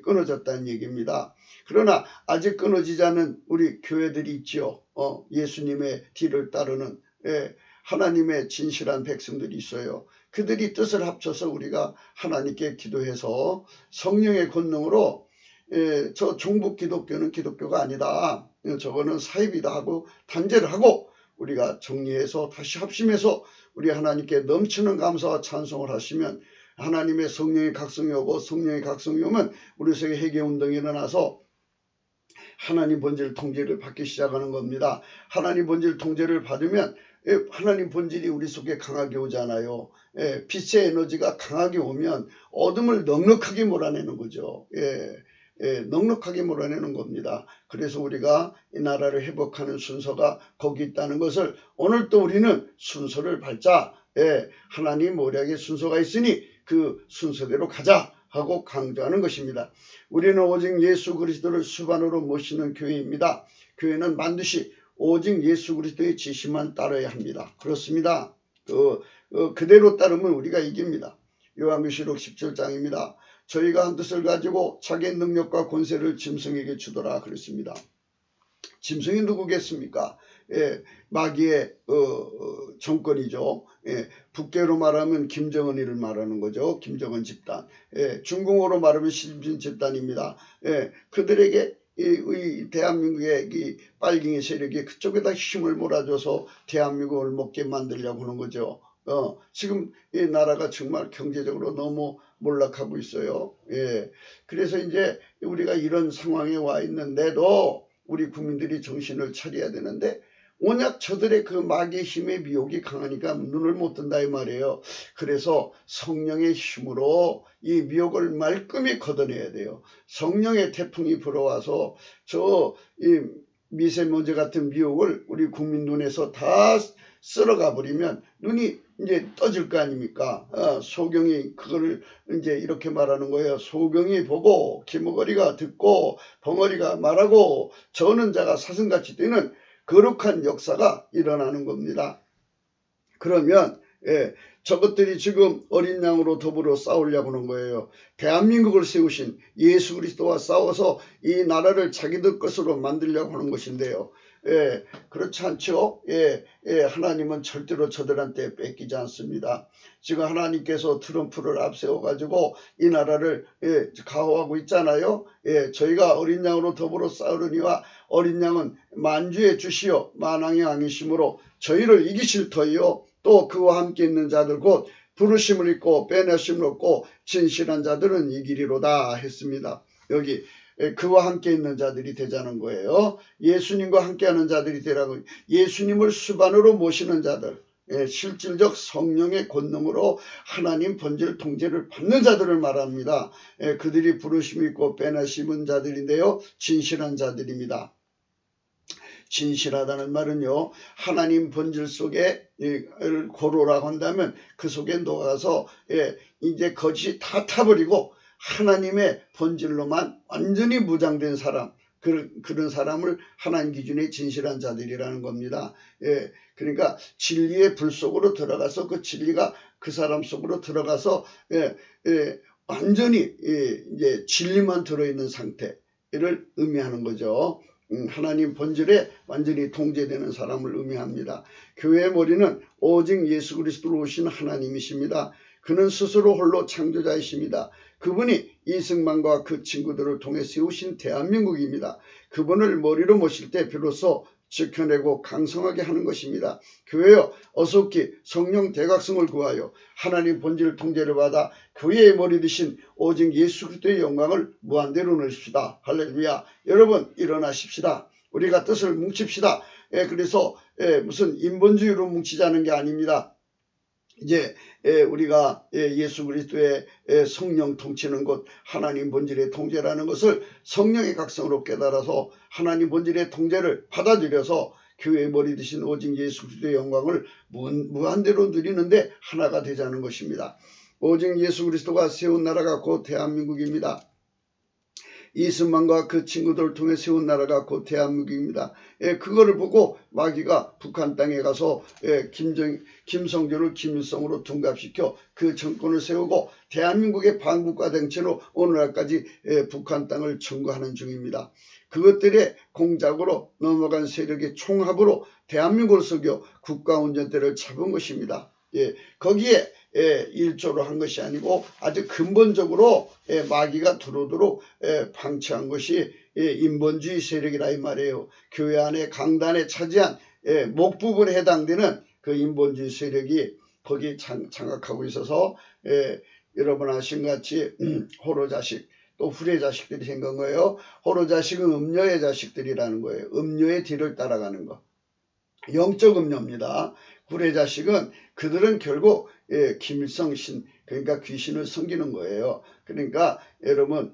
Speaker 1: 끊어졌다는 얘기입니다. 그러나 아직 끊어지지 않은 우리 교회들이 있지요. 예수님의 뒤를 따르는 하나님의 진실한 백성들이 있어요. 그들이 뜻을 합쳐서 우리가 하나님께 기도해서 성령의 권능으로 저 종북 기독교는 기독교가 아니다. 저거는 사입이다 하고 단죄를 하고 우리가 정리해서 다시 합심해서 우리 하나님께 넘치는 감사와 찬송을 하시면 하나님의 성령의 각성이 오고 성령의 각성이 오면 우리 속에 회개운동이 일어나서 하나님 본질 통제를 받기 시작하는 겁니다. 하나님 본질 통제를 받으면 하나님 본질이 우리 속에 강하게 오잖아요. 빛의 에너지가 강하게 오면 어둠을 넉넉하게 몰아내는 거죠. 넉넉하게 몰아내는 겁니다. 그래서 우리가 이 나라를 회복하는 순서가 거기 있다는 것을 오늘 또 우리는 순서를 밟자. 하나님 모략의 순서가 있으니 그 순서대로 가자 하고 강조하는 것입니다. 우리는 오직 예수 그리스도를 수반으로 모시는 교회입니다. 교회는 반드시 오직 예수 그리스도의 지시만 따라야 합니다. 그렇습니다. 그대로 따르면 우리가 이깁니다. 요한계시록 17장입니다. 저희가 한 뜻을 가지고 자기의 능력과 권세를 짐승에게 주더라 그랬습니다. 짐승이 누구겠습니까? 마귀의 정권이죠. 북계로 말하면 김정은이를 말하는 거죠. 김정은 집단. 중국어로 말하면 시진핑 집단입니다. 그들에게 이 대한민국의 이 빨갱이 세력이 그쪽에다 힘을 몰아줘서 대한민국을 먹게 만들려고 하는 거죠. 지금 이 나라가 정말 경제적으로 너무 몰락하고 있어요. 그래서 이제 우리가 이런 상황에 와 있는데도 우리 국민들이 정신을 차려야 되는데 워낙 저들의 그 마귀의 힘의 미혹이 강하니까 눈을 못 뜬다 이 말이에요. 그래서 성령의 힘으로 이 미혹을 말끔히 걷어내야 돼요. 성령의 태풍이 불어와서 이 미세먼지 같은 미혹을 우리 국민 눈에서 다 쓸어가 버리면 눈이 이제 떠질 거 아닙니까? 소경이 그걸 이제 이렇게 말하는 거예요. 소경이 보고 기머거리가 듣고 벙어리가 말하고 저는 자가 사슴같이 뛰는 거룩한 역사가 일어나는 겁니다. 그러면 저것들이 지금 어린 양으로 더불어 싸우려고 하는 거예요. 대한민국을 세우신 예수 그리스도와 싸워서 이 나라를 자기들 것으로 만들려고 하는 것인데요. 그렇지 않죠? 하나님은 절대로 저들한테 뺏기지 않습니다. 지금 하나님께서 트럼프를 앞세워가지고 이 나라를 가호하고 있잖아요. 저희가 어린 양으로 더불어 싸우려니와 어린 양은 만주의 주시여 만왕의 왕이심으로 저희를 이기실 터이요. 또 그와 함께 있는 자들 곧 부르심을 입고 빼내심을 얻고 진실한 자들은 이기리로다 했습니다. 여기 그와 함께 있는 자들이 되자는 거예요. 예수님과 함께하는 자들이 되라고. 예수님을 수반으로 모시는 자들, 실질적 성령의 권능으로 하나님 본질 통제를 받는 자들을 말합니다. 그들이 부르심 있고 빼내심은 자들인데요. 진실한 자들입니다. 진실하다는 말은요, 하나님 본질 속에 고로라고 한다면 그 속에 녹아서 이제 거짓이 다 타버리고 하나님의 본질로만 완전히 무장된 사람, 그런 사람을 하나님 기준의 진실한 자들이라는 겁니다. 그러니까 진리의 불 속으로 들어가서 그 진리가 그 사람 속으로 들어가서 완전히 이제 진리만 들어있는 상태를 의미하는 거죠. 하나님 본질에 완전히 통제되는 사람을 의미합니다. 교회의 머리는 오직 예수 그리스도로 오신 하나님이십니다. 그는 스스로 홀로 창조자이십니다. 그분이 이승만과 그 친구들을 통해 세우신 대한민국입니다. 그분을 머리로 모실 때 비로소 지켜내고 강성하게 하는 것입니다. 교회여 어속히 성령 대각성을 구하여 하나님 본질 통제를 받아 교회의 머리 되신 오직 예수 그리스도의 영광을 무한대로 누리십시다. 할렐루야. 여러분 일어나십시다. 우리가 뜻을 뭉칩시다. 그래서 무슨 인본주의로 뭉치자는 게 아닙니다. 이제 우리가 예수 그리스도의 성령 통치는 것 하나님 본질의 통제라는 것을 성령의 각성으로 깨달아서 하나님 본질의 통제를 받아들여서 교회의 머리 되신 오직 예수 그리스도의 영광을 무한대로 누리는데 하나가 되자는 것입니다. 오직 예수 그리스도가 세운 나라가 곧 대한민국입니다. 이승만과 그 친구들을 통해 세운 나라가 곧 대한민국입니다. 그거를 보고 마귀가 북한 땅에 가서 김성조를 김일성으로 둔갑시켜 그 정권을 세우고 대한민국의 반국가 댕체로 오늘날까지 북한 땅을 점거하는 중입니다. 그것들의 공작으로 넘어간 세력의 총합으로 대한민국을 속여 국가운전대를 잡은 것입니다. 거기에 일조로 한 것이 아니고 아주 근본적으로 마귀가 두루두루 방치한 것이 인본주의 세력이라 이 말이에요. 교회 안에 강단에 차지한 목 부분에 해당되는 그 인본주의 세력이 거기 장악하고 있어서 여러분 아신 같이 호로자식 또 후레자식들이 생긴 거예요. 호로자식은 음녀의 자식들이라는 거예요. 음녀의 뒤를 따라가는 거. 영적 음녀입니다. 후레자식은 그들은 결국 김일성 신 그러니까 귀신을 섬기는 거예요. 그러니까 여러분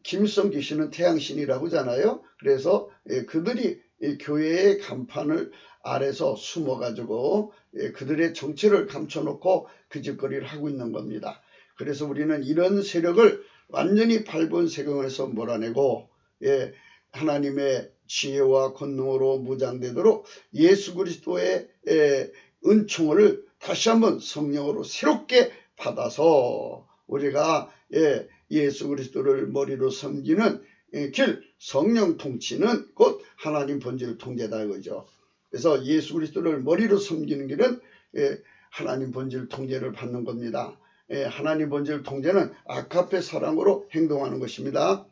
Speaker 1: 김일성 귀신은 태양신이라고 하잖아요. 그래서 그들이 교회의 간판을 아래서 숨어가지고 그들의 정체를 감춰놓고 그 짓거리를 하고 있는 겁니다. 그래서 우리는 이런 세력을 완전히 밟은 세경에서 몰아내고 하나님의 지혜와 권능으로 무장되도록 예수 그리스도의 은총을 다시 한번 성령으로 새롭게 받아서 우리가 예수 그리스도를 머리로 섬기는 길, 성령 통치는 곧 하나님 본질 통제다 이거죠. 그래서 예수 그리스도를 머리로 섬기는 길은 하나님 본질 통제를 받는 겁니다. 하나님 본질 통제는 아가페 사랑으로 행동하는 것입니다.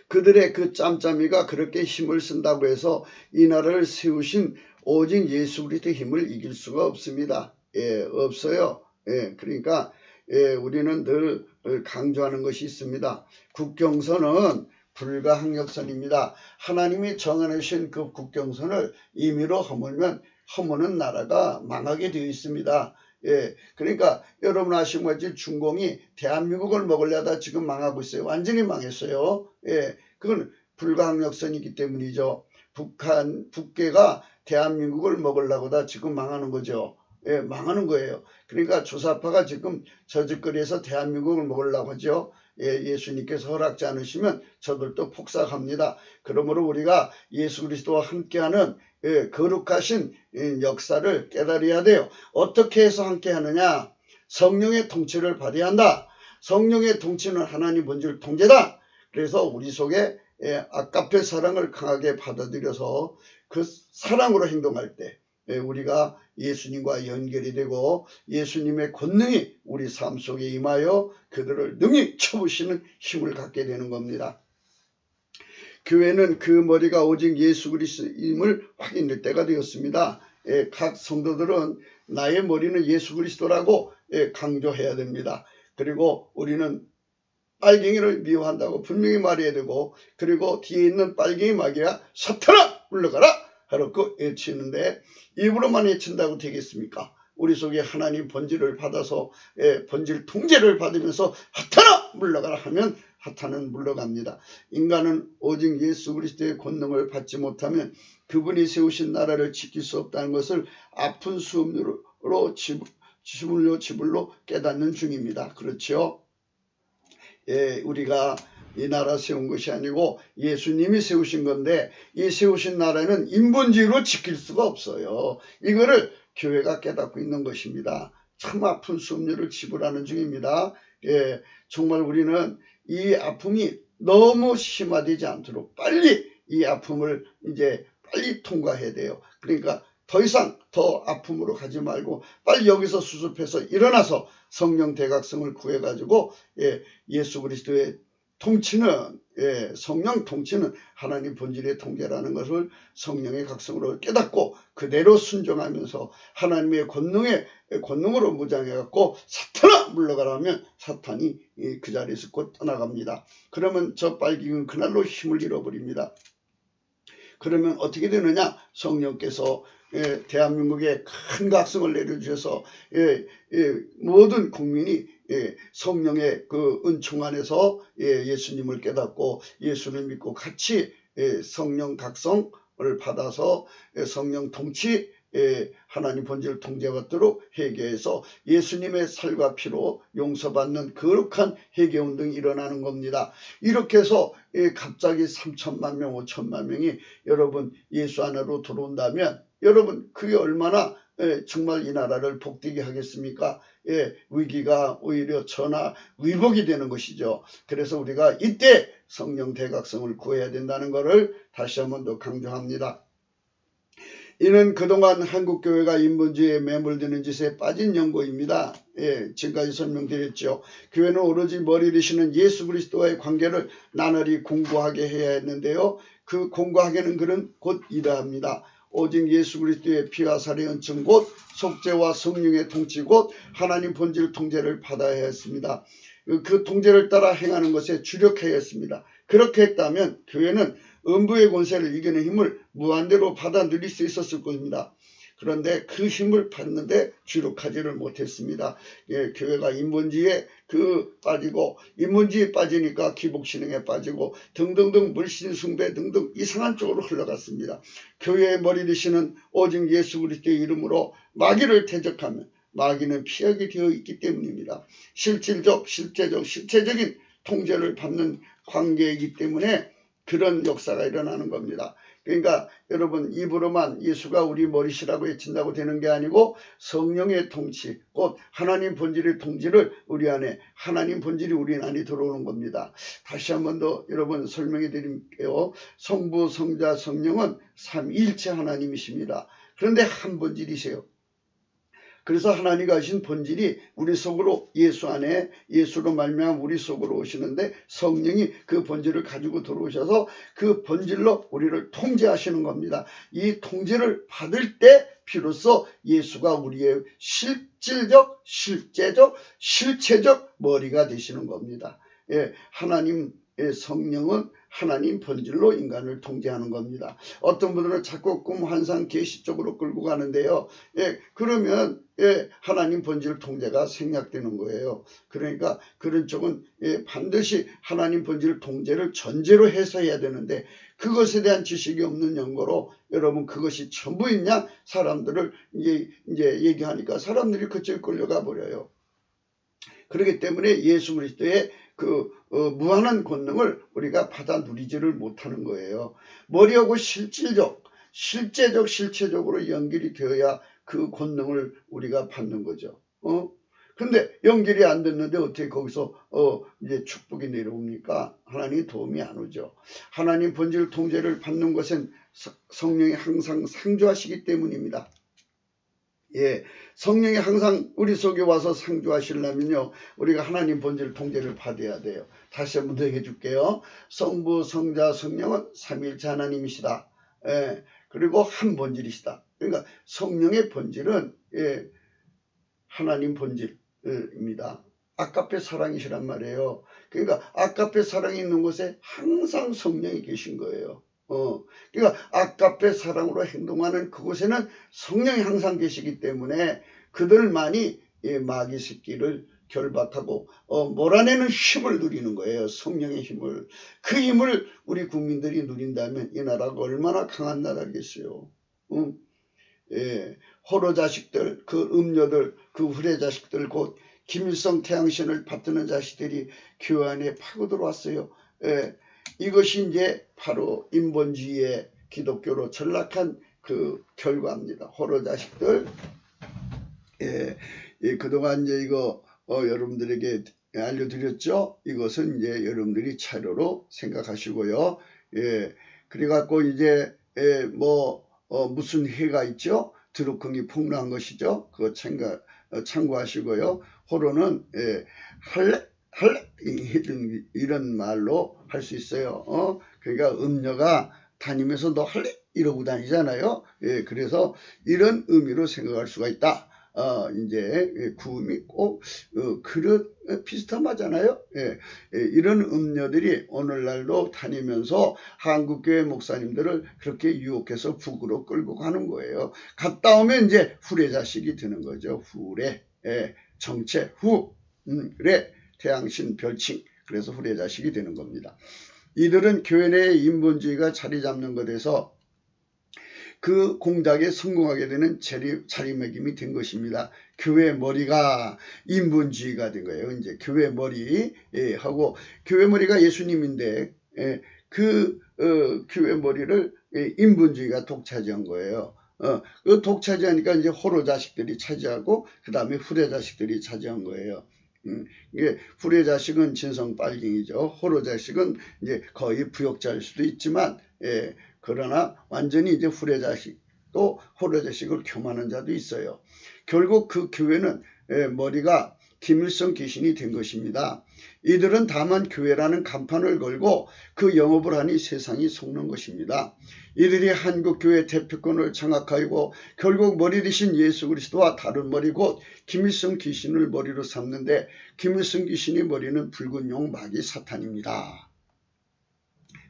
Speaker 1: 그들의 그 짬짬이가 그렇게 힘을 쓴다고 해서 이 나라를 세우신 오직 예수 그리스도의 힘을 이길 수가 없습니다. 없어요. 그러니까 우리는 늘 강조하는 것이 있습니다. 국경선은 불가항력선입니다. 하나님이 정해놓으신 그 국경선을 임의로 허무는 나라가 망하게 되어 있습니다. 그러니까 여러분 아시는 것처럼 중공이 대한민국을 먹으려다 지금 망하고 있어요. 완전히 망했어요. 그건 불가항력선이기 때문이죠. 북계가 대한민국을 먹으려고 다 지금 망하는 거죠. 망하는 거예요. 그러니까 주사파가 지금 저짓거리에서 대한민국을 먹으려고 하죠. 예수님께서 허락지 않으시면 저들도 폭삭합니다. 그러므로 우리가 예수 그리스도와 함께하는 거룩하신 역사를 깨달아야 돼요. 어떻게 해서 함께하느냐? 성령의 통치를 받아야 한다. 성령의 통치는 하나님 본질 통제다. 그래서 우리 속에 아가페 사랑을 강하게 받아들여서 그 사랑으로 행동할 때 우리가 예수님과 연결이 되고 예수님의 권능이 우리 삶 속에 임하여 그들을 능히 쳐부시는 힘을 갖게 되는 겁니다. 교회는 그 머리가 오직 예수 그리스도임을 확인할 때가 되었습니다. 각 성도들은 나의 머리는 예수 그리스도라고 강조해야 됩니다. 그리고 우리는 빨갱이를 미워한다고 분명히 말해야 되고, 그리고 뒤에 있는 빨갱이 마귀야 사탄아 물러가라 하고 외치는데 입으로만 외친다고 되겠습니까? 우리 속에 하나님 본질을 받아서 본질 통제를 받으면서 사탄아 물러가라 하면 사탄은 물러갑니다. 인간은 오직 예수 그리스도의 권능을 받지 못하면 그분이 세우신 나라를 지킬 수 없다는 것을 아픈 수음으로 지불로 깨닫는 중입니다. 그렇죠? 우리가 이 나라 세운 것이 아니고 예수님이 세우신 건데 이 세우신 나라는 인본주의로 지킬 수가 없어요. 이거를 교회가 깨닫고 있는 것입니다. 참 아픈 수음료를 지불하는 중입니다. 정말 우리는 이 아픔이 너무 심화되지 않도록 빨리 이 아픔을 이제 빨리 통과해야 돼요. 그러니까 더 이상 더 아픔으로 가지 말고 빨리 여기서 수습해서 일어나서 성령 대각성을 구해가지고 예수 그리스도의 통치는 성령 통치는 하나님 본질의 통제라는 것을 성령의 각성으로 깨닫고 그대로 순종하면서 하나님의 권능으로 무장해갖고 사탄아 물러가라면 사탄이 그 자리에서 곧 떠나갑니다. 그러면 저 빨갱이는 그날로 힘을 잃어버립니다. 그러면 어떻게 되느냐? 성령께서 대한민국에 큰 각성을 내려주셔서 모든 국민이 성령의 그 은총 안에서 예수님을 깨닫고 예수를 믿고 같이 성령 각성을 받아서 성령 통치 하나님 본질 통제받도록 회개해서 예수님의 살과 피로 용서받는 거룩한 회개운동이 일어나는 겁니다. 이렇게 해서 갑자기 3천만 명, 5천만 명이 여러분 예수 안으로 들어온다면 여러분 그게 얼마나 정말 이 나라를 복되게 하겠습니까? 위기가 오히려 전화 위복이 되는 것이죠. 그래서 우리가 이때 성령 대각성을 구해야 된다는 것을 다시 한 번 더 강조합니다. 이는 그동안 한국교회가 인본주의에 매몰되는 짓에 빠진 연고입니다. 지금까지 설명드렸죠. 교회는 오로지 머리 되시는 예수 그리스도와의 관계를 나날이 공부하게 해야 했는데요. 그 공부하게는 그는 곧 이러합니다. 오직 예수 그리스도의 피와 살의 은총 곧 속죄와 성령의 통치 곧 하나님 본질 통제를 받아야 했습니다. 그 통제를 따라 행하는 것에 주력해야 했습니다. 그렇게 했다면 교회는 음부의 권세를 이기는 힘을 무한대로 받아 누릴 수 있었을 것입니다. 그런데 그 힘을 받는데 주력하지를 못했습니다. 교회가 인본주의에 빠지고 인본주의에 빠지니까 기복신앙에 빠지고 등등등 물신숭배 등등 이상한 쪽으로 흘러갔습니다. 교회의 머리 되시는 오직 예수 그리스도의 이름으로 마귀를 대적하면 마귀는 피하게 되어 있기 때문입니다. 실체적인 통제를 받는 관계이기 때문에 그런 역사가 일어나는 겁니다. 그러니까 여러분 입으로만 예수가 우리 머리시라고 외친다고 되는 게 아니고 성령의 통치, 곧 하나님 본질의 통치를 우리 안에, 하나님 본질이 우리 안에 들어오는 겁니다. 다시 한 번 더 여러분 설명해 드릴게요. 성부, 성자, 성령은 삼위일체 하나님이십니다. 그런데 한 본질이세요. 그래서 하나님이 가신 본질이 우리 속으로, 예수 안에, 예수로 말미암아 우리 속으로 오시는데 성령이 그 본질을 가지고 들어오셔서 그 본질로 우리를 통제하시는 겁니다. 이 통제를 받을 때 비로소 예수가 우리의 실질적, 실제적, 실체적 머리가 되시는 겁니다. 예, 하나님의 성령은 하나님 본질로 인간을 통제하는 겁니다. 어떤 분들은 자꾸 꿈, 환상, 계시 쪽으로 끌고 가는데요. 예, 그러면 하나님 본질 통제가 생략되는 거예요. 그러니까 그런 쪽은 반드시 하나님 본질 통제를 전제로 해서 해야 되는데 그것에 대한 지식이 없는 연고로 여러분 그것이 전부있냐 사람들을 이제 얘기하니까 사람들이 그쪽에 끌려가 버려요. 그렇기 때문에 예수 그리스도의 무한한 권능을 우리가 받아 누리지를 못하는 거예요. 머리하고 실질적, 실제적, 실체적으로 연결이 되어야 그 권능을 우리가 받는 거죠. 근데 연결이 안 됐는데 어떻게 거기서 이제 축복이 내려옵니까? 하나님 도움이 안 오죠. 하나님 본질 통제를 받는 것은 성령이 항상 상주하시기 때문입니다. 예, 성령이 항상 우리 속에 와서 상주하시려면요, 우리가 하나님 본질 통제를 받아야 돼요. 다시 한번 더 해줄게요. 성부, 성자, 성령은 삼위일체 하나님이시다. 예, 그리고 한 본질이시다. 그러니까 성령의 본질은 하나님 본질입니다. 아까페 사랑이시란 말이에요. 그러니까 아까페 사랑이 있는 곳에 항상 성령이 계신 거예요. 그러니까 아까페 사랑으로 행동하는 그곳에는 성령이 항상 계시기 때문에 그들만이 마귀 새끼를 결박하고 몰아내는 힘을 누리는 거예요. 성령의 힘을. 그 힘을 우리 국민들이 누린다면 이 나라가 얼마나 강한 나라겠어요. 예, 호로 자식들, 그 음녀들, 그 후레 자식들, 곧 김일성 태양신을 받드는 자식들이 교회 안에 파고 들어왔어요. 예, 이것이 이제 바로 인본주의의 기독교로 전락한 그 결과입니다. 호로 자식들. 그동안 이제 이거 여러분들에게 알려드렸죠. 이것은 이제 여러분들이 차례로 생각하시고요. 그래갖고 이제 무슨 해가 있죠? 드루킹이 폭로한 것이죠. 그거 참고하시고요. 호로는 할래 이런 말로 할 수 있어요. 그러니까 음녀가 다니면서 너 할래? 이러고 다니잖아요. 그래서 이런 의미로 생각할 수가 있다. 이제 구음이 꼭 그릇 비슷하잖아요. 이런 음녀들이 오늘날도 다니면서 한국교회 목사님들을 그렇게 유혹해서 북으로 끌고 가는 거예요. 갔다 오면 이제 후레 자식이 되는 거죠. 후레, 정체, 후레, 태양신 별칭. 그래서 후레 자식이 되는 겁니다. 이들은 교회 내에 인본주의가 자리 잡는 것에서 그 공작에 성공하게 되는 자리매김이 된 것입니다. 교회 머리가 인본주의가 된 거예요. 이제 교회 머리 하고 교회 머리가 예수님인데 그 교회 머리를 인본주의가 독차지한 거예요. 그 독차지하니까 이제 호로 자식들이 차지하고 그 다음에 후레 자식들이 차지한 거예요. 이게 후레 자식은 진성 빨갱이죠. 호로 자식은 이제 거의 부역자일 수도 있지만 그러나 완전히 이제 후레 자식도 호로 자식을 교만한 자도 있어요. 결국 그 교회는 머리가 김일성 귀신이 된 것입니다. 이들은 다만 교회라는 간판을 걸고 그 영업을 하니 세상이 속는 것입니다. 이들이 한국교회 대표권을 장악하고 결국 머리 되신 예수 그리스도와 다른 머리 곧 김일성 귀신을 머리로 삼는데 김일성 귀신의 머리는 붉은 용 마귀 사탄입니다.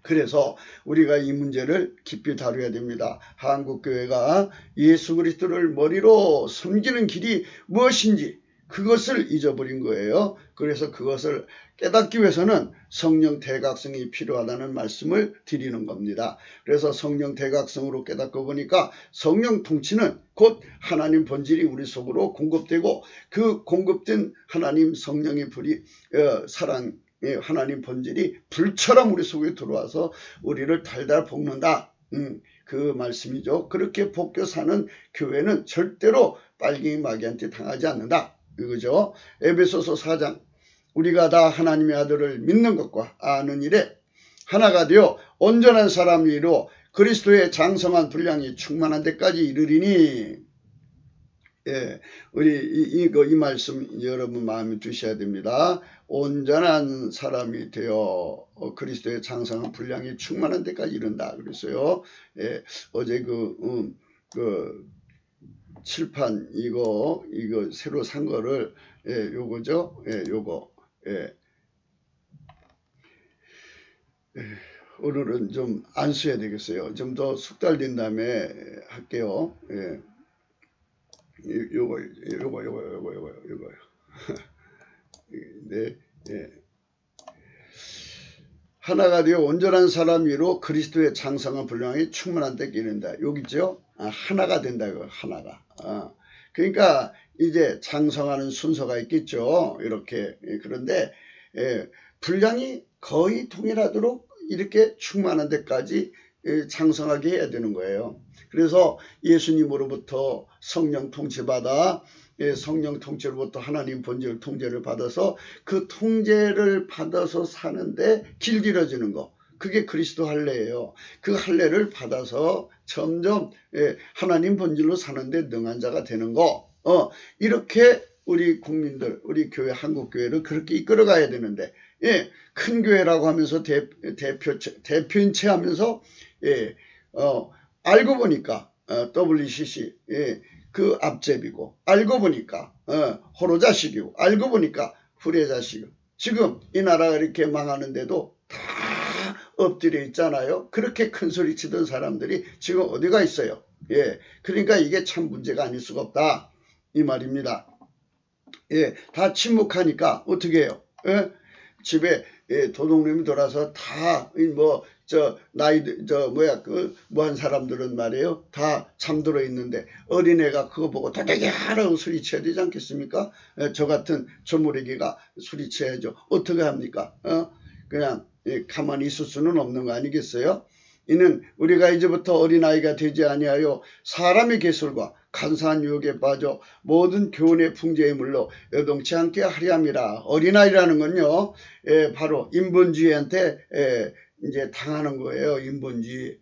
Speaker 1: 그래서 우리가 이 문제를 깊이 다뤄야 됩니다. 한국교회가 예수 그리스도를 머리로 섬기는 길이 무엇인지 그것을 잊어버린 거예요. 그래서 그것을 깨닫기 위해서는 성령 대각성이 필요하다는 말씀을 드리는 겁니다. 그래서 성령 대각성으로 깨닫고 보니까 성령 통치는 곧 하나님 본질이 우리 속으로 공급되고 그 공급된 하나님 성령의 불이 사랑 하나님 본질이 불처럼 우리 속에 들어와서 우리를 달달 볶는다. 그 말씀이죠. 그렇게 복교 사는 교회는 절대로 빨갱이 마귀한테 당하지 않는다. 이거죠. 에베소서 4장 우리가 다 하나님의 아들을 믿는 것과 아는 일에 하나가 되어 온전한 사람을 이루어 그리스도의 장성한 분량이 충만한 데까지 이르리니. 예, 우리 이 말씀 여러분 마음에 두셔야 됩니다. 온전한 사람이 되어 그리스도의 장성한 분량이 충만한 데까지 이른다 그랬어요. 예, 어제 그 칠판 이거 새로 산 거를 요거죠. 요거 오늘은 좀 안 써야 되겠어요. 좀 더 숙달된 다음에 할게요. 요거요. 네, 하나가 되어 온전한 사람 위로 그리스도의 장성한 분량이 충만한 데까지 이른다. 여기죠. 하나가 된다고 하나가. 그러니까 이제 장성하는 순서가 있겠죠. 이렇게. 그런데 분량이 거의 동일하도록 이렇게 충만한 데까지 장성하게 해야 되는 거예요. 그래서 예수님으로부터 성령 통치받아 성령 통치로부터 하나님 본질 통제를 받아서 그 통제를 받아서 사는데 길들여지는 거. 그게 그리스도 할례예요. 그 할례를 받아서 점점 하나님 본질로 사는데 능한 자가 되는 거. 이렇게 우리 국민들, 우리 교회, 한국교회를 그렇게 이끌어가야 되는데, 큰 교회라고 하면서 대표인 채 하면서, 알고 보니까, WCC, 그 앞제비고, 알고 보니까, 호로자식이고, 알고 보니까 후레자식이고, 지금 이 나라가 이렇게 망하는데도 다 엎드려 있잖아요. 그렇게 큰 소리 치던 사람들이 지금 어디가 있어요? 그러니까 이게 참 문제가 아닐 수가 없다. 이 말입니다. 다 침묵하니까 어떻게 해요? 집에 도둑놈이 돌아서 다 한 사람들은 말이에요. 다 잠들어 있는데 어린애가 그거 보고 다다다라고 소리쳐야 되지 않겠습니까? 저 같은 조무래기가 소리쳐야죠. 어떻게 합니까? 그냥 가만히 있을 수는 없는 거 아니겠어요? 이는 우리가 이제부터 어린아이가 되지 아니하여 사람의 계술과 간사한 유혹에 빠져 모든 교훈의 풍제에 물러 여동치 않게 하려 함이라. 어린아이라는 건요, 바로 인본주의한테 이제 당하는 거예요. 인본주의.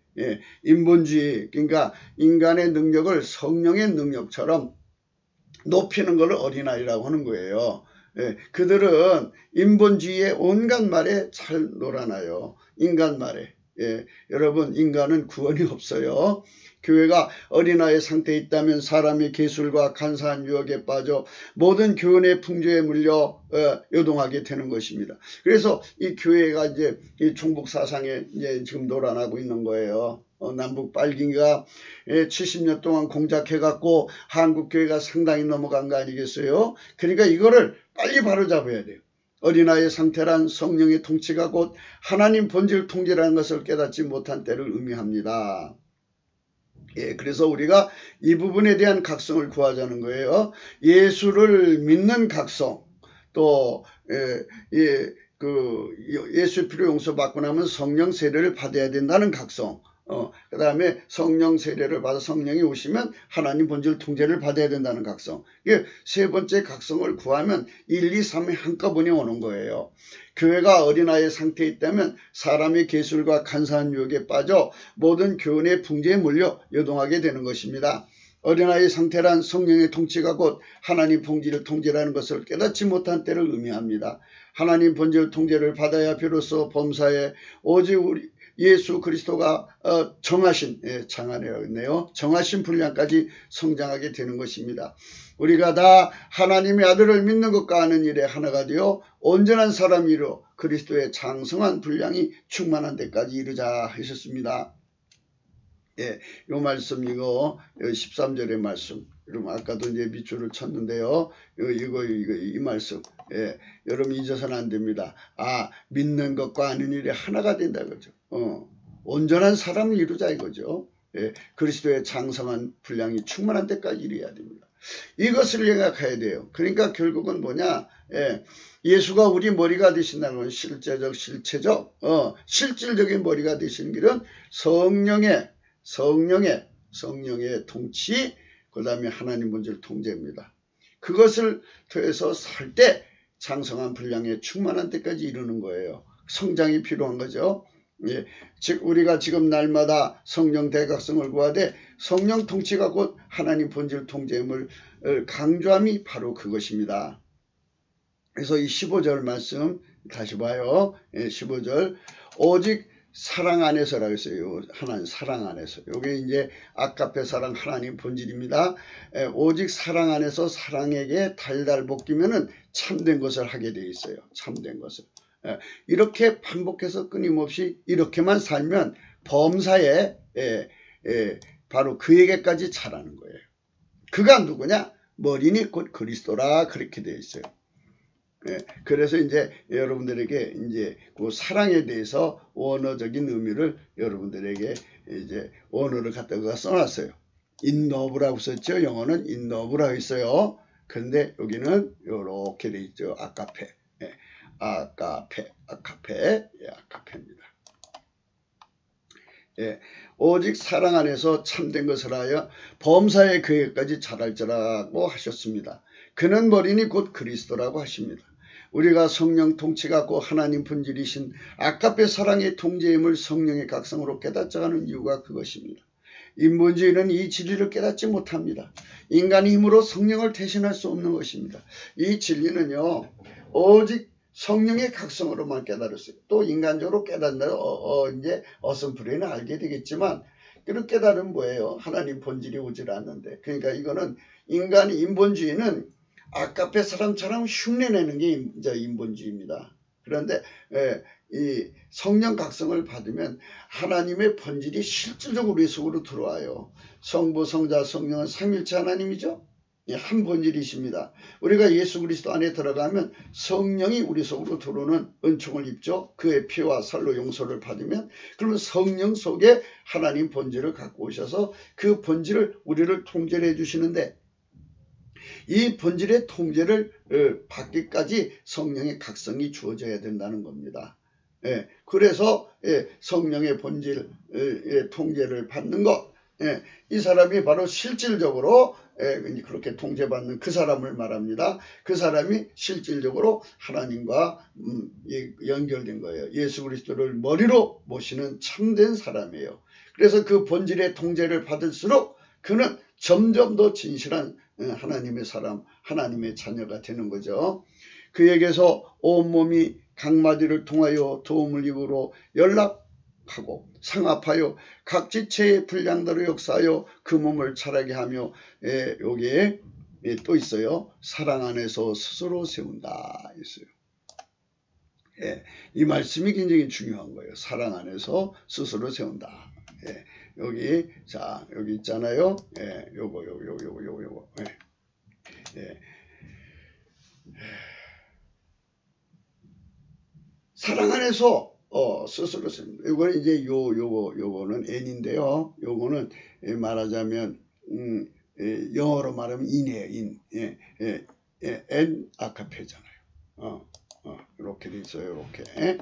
Speaker 1: 인본주의. 그러니까 인간의 능력을 성령의 능력처럼 높이는 걸 어린아이라고 하는 거예요. 그들은 인본주의의 온갖 말에 잘 놀아나요. 인간 말에. 여러분, 인간은 구원이 없어요. 교회가 어린아이의 상태에 있다면 사람의 계술과 간사한 유혹에 빠져 모든 교훈의 풍조에 물려 요동하게 되는 것입니다. 그래서 이 교회가 이제 이 종북 사상에 이제 지금 놀아나고 있는 거예요. 남북 빨갱이가 70년 동안 공작해갖고 한국 교회가 상당히 넘어간 거 아니겠어요? 그러니까 이거를 빨리 바로잡아야 돼요. 어린아이의 상태란 성령의 통치가 곧 하나님 본질 통제라는 것을 깨닫지 못한 때를 의미합니다. 그래서 우리가 이 부분에 대한 각성을 구하자는 거예요. 예수를 믿는 각성, 또 예수 필요 용서받고 나면 성령 세례를 받아야 된다는 각성, 그 다음에 성령 세례를 받아 성령이 오시면 하나님 본질 통제를 받아야 된다는 각성. 이게 세 번째 각성을 구하면 1, 2, 3이 한꺼번에 오는 거예요. 교회가 어린아이의 상태에 있다면 사람의 계술과 간사한 유혹에 빠져 모든 교훈의 풍제에 몰려 요동하게 되는 것입니다. 어린아이의 상태란 성령의 통치가 곧 하나님 본질 통제라는 것을 깨닫지 못한 때를 의미합니다. 하나님 본질 통제를 받아야 비로소 범사에 오직 우리 예수 그리스도가 정하신, 장하네요. 정하신 분량까지 성장하게 되는 것입니다. 우리가 다 하나님의 아들을 믿는 것과 아는 일에 하나가 되어 온전한 사람이로 그리스도의 장성한 분량이 충만한 데까지 이르자 하셨습니다. 요 말씀 이거 13절의 말씀. 여러분 아까도 이제 밑줄을 쳤는데요. 이 말씀. 여러분 잊어서는 안 됩니다. 믿는 것과 아는 일에 하나가 된다 그죠. 온전한 사람을 이루자 이거죠. 그리스도의 장성한 분량이 충만한 데까지 이루어야 됩니다. 이것을 생각해야 돼요. 그러니까 결국은 뭐냐? 예수가 우리 머리가 되신다는 건 실질적인 머리가 되시는 길은 성령의 성령의 통치, 그 다음에 하나님 본질 통제입니다. 그것을 통해서 살 때 장성한 분량에 충만한 때까지 이루는 거예요. 성장이 필요한 거죠. 예, 즉 우리가 지금 날마다 성령 대각성을 구하되 성령 통치가 곧 하나님 본질 통제임을 강조함이 바로 그것입니다. 그래서 이 15절 말씀 다시 봐요. 예, 15절 오직 사랑 안에서라고 했어요. 하나님 사랑 안에서. 요게 이제 아까페 사랑 하나님 본질입니다. 오직 사랑 안에서 사랑에게 달달 볶이면은 참된 것을 하게 돼 있어요. 참된 것을. 이렇게 반복해서 끊임없이 이렇게만 살면 범사에 바로 그에게까지 자라는 거예요. 그가 누구냐? 머리니 곧 그리스도라 그렇게 되어 있어요. 그래서 이제 여러분들에게 이제 그 사랑에 대해서 원어적인 의미를 여러분들에게 이제 원어를 갖다가 써놨어요. in love라고 썼죠. 영어는 in love라고 있어요. 그런데 여기는 이렇게 돼 있죠. 아카페. 아카페입니다. 예, 오직 사랑 안에서 참된 것을 하여 범사의 그에까지 자랄지라고 하셨습니다. 그는 머리니 곧 그리스도라고 하십니다. 우리가 성령 통치 갖고 하나님 본질이신 아카페 사랑의 통제임을 성령의 각성으로 깨닫자는 이유가 그것입니다. 인본주의는 이 진리를 깨닫지 못합니다. 인간의 힘으로 성령을 대신할 수 없는 것입니다. 이 진리는요, 오직 성령의 각성으로만 깨달았어요. 또 인간적으로 깨닫는 이제 어슴푸레는 알게 되겠지만 그렇게 깨달은 뭐예요? 하나님 본질이 오질 않는데. 그러니까 이거는 인간의 인본주의는 아카페 사람처럼 흉내내는 게 이제 인본주의입니다. 그런데 이 성령 각성을 받으면 하나님의 본질이 실질적으로 우리 속으로 들어와요. 성부, 성자, 성령은 삼일체 하나님이죠. 한 본질이십니다. 우리가 예수 그리스도 안에 들어가면 성령이 우리 속으로 들어오는 은총을 입죠. 그의 피와 살로 용서를 받으면 그러면 성령 속에 하나님 본질을 갖고 오셔서 그 본질을 우리를 통제를 해주시는데 이 본질의 통제를 받기까지 성령의 각성이 주어져야 된다는 겁니다. 그래서 성령의 본질의 통제를 받는 것, 이 사람이 바로 실질적으로 그렇게 통제받는 그 사람을 말합니다. 그 사람이 실질적으로 하나님과 연결된 거예요. 예수 그리스도를 머리로 모시는 참된 사람이에요. 그래서 그 본질의 통제를 받을수록 그는 점점 더 진실한 하나님의 사람, 하나님의 자녀가 되는 거죠. 그에게서 온몸이 각마디를 통하여 도움을 입으로 연락하고 상합하여 각 지체의 분량대로 역사하여 그 몸을 자라게 하며 여기에 또 있어요. 사랑 안에서 스스로 세운다 있어요. 이 말씀이 굉장히 중요한 거예요. 사랑 안에서 스스로 세운다. 여기 자 여기 있잖아요. 요거. 사랑 안에서 스스로 씁니다. 이거는 이제 요거는 N인데요. 요거는 말하자면 영어로 말하면 in이에요. N 아카페잖아요. 이렇게 돼 있어요. 이렇게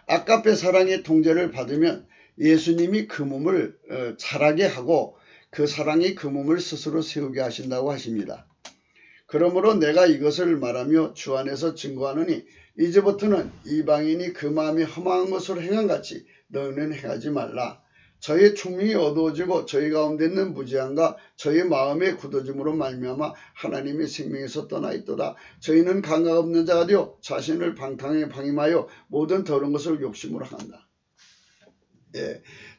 Speaker 1: 아카페 사랑의 통제를 받으면 예수님이 그 몸을 자라게 하고 그 사랑이 그 몸을 스스로 세우게 하신다고 하십니다. 그러므로 내가 이것을 말하며 주 안에서 증거하노니 이제부터는 이방인이 그 마음이 허망한 것으로 행한같이 너희는 행하지 말라. 저의 총명이 어두워지고 저희 가운데 있는 무지함과 저희 마음의 굳어짐으로 말미암아 하나님의 생명에서 떠나 있도다. 저희는 감각 없는 자가 되어 자신을 방탕하게 방임하여 모든 더러운 것을 욕심으로 한다.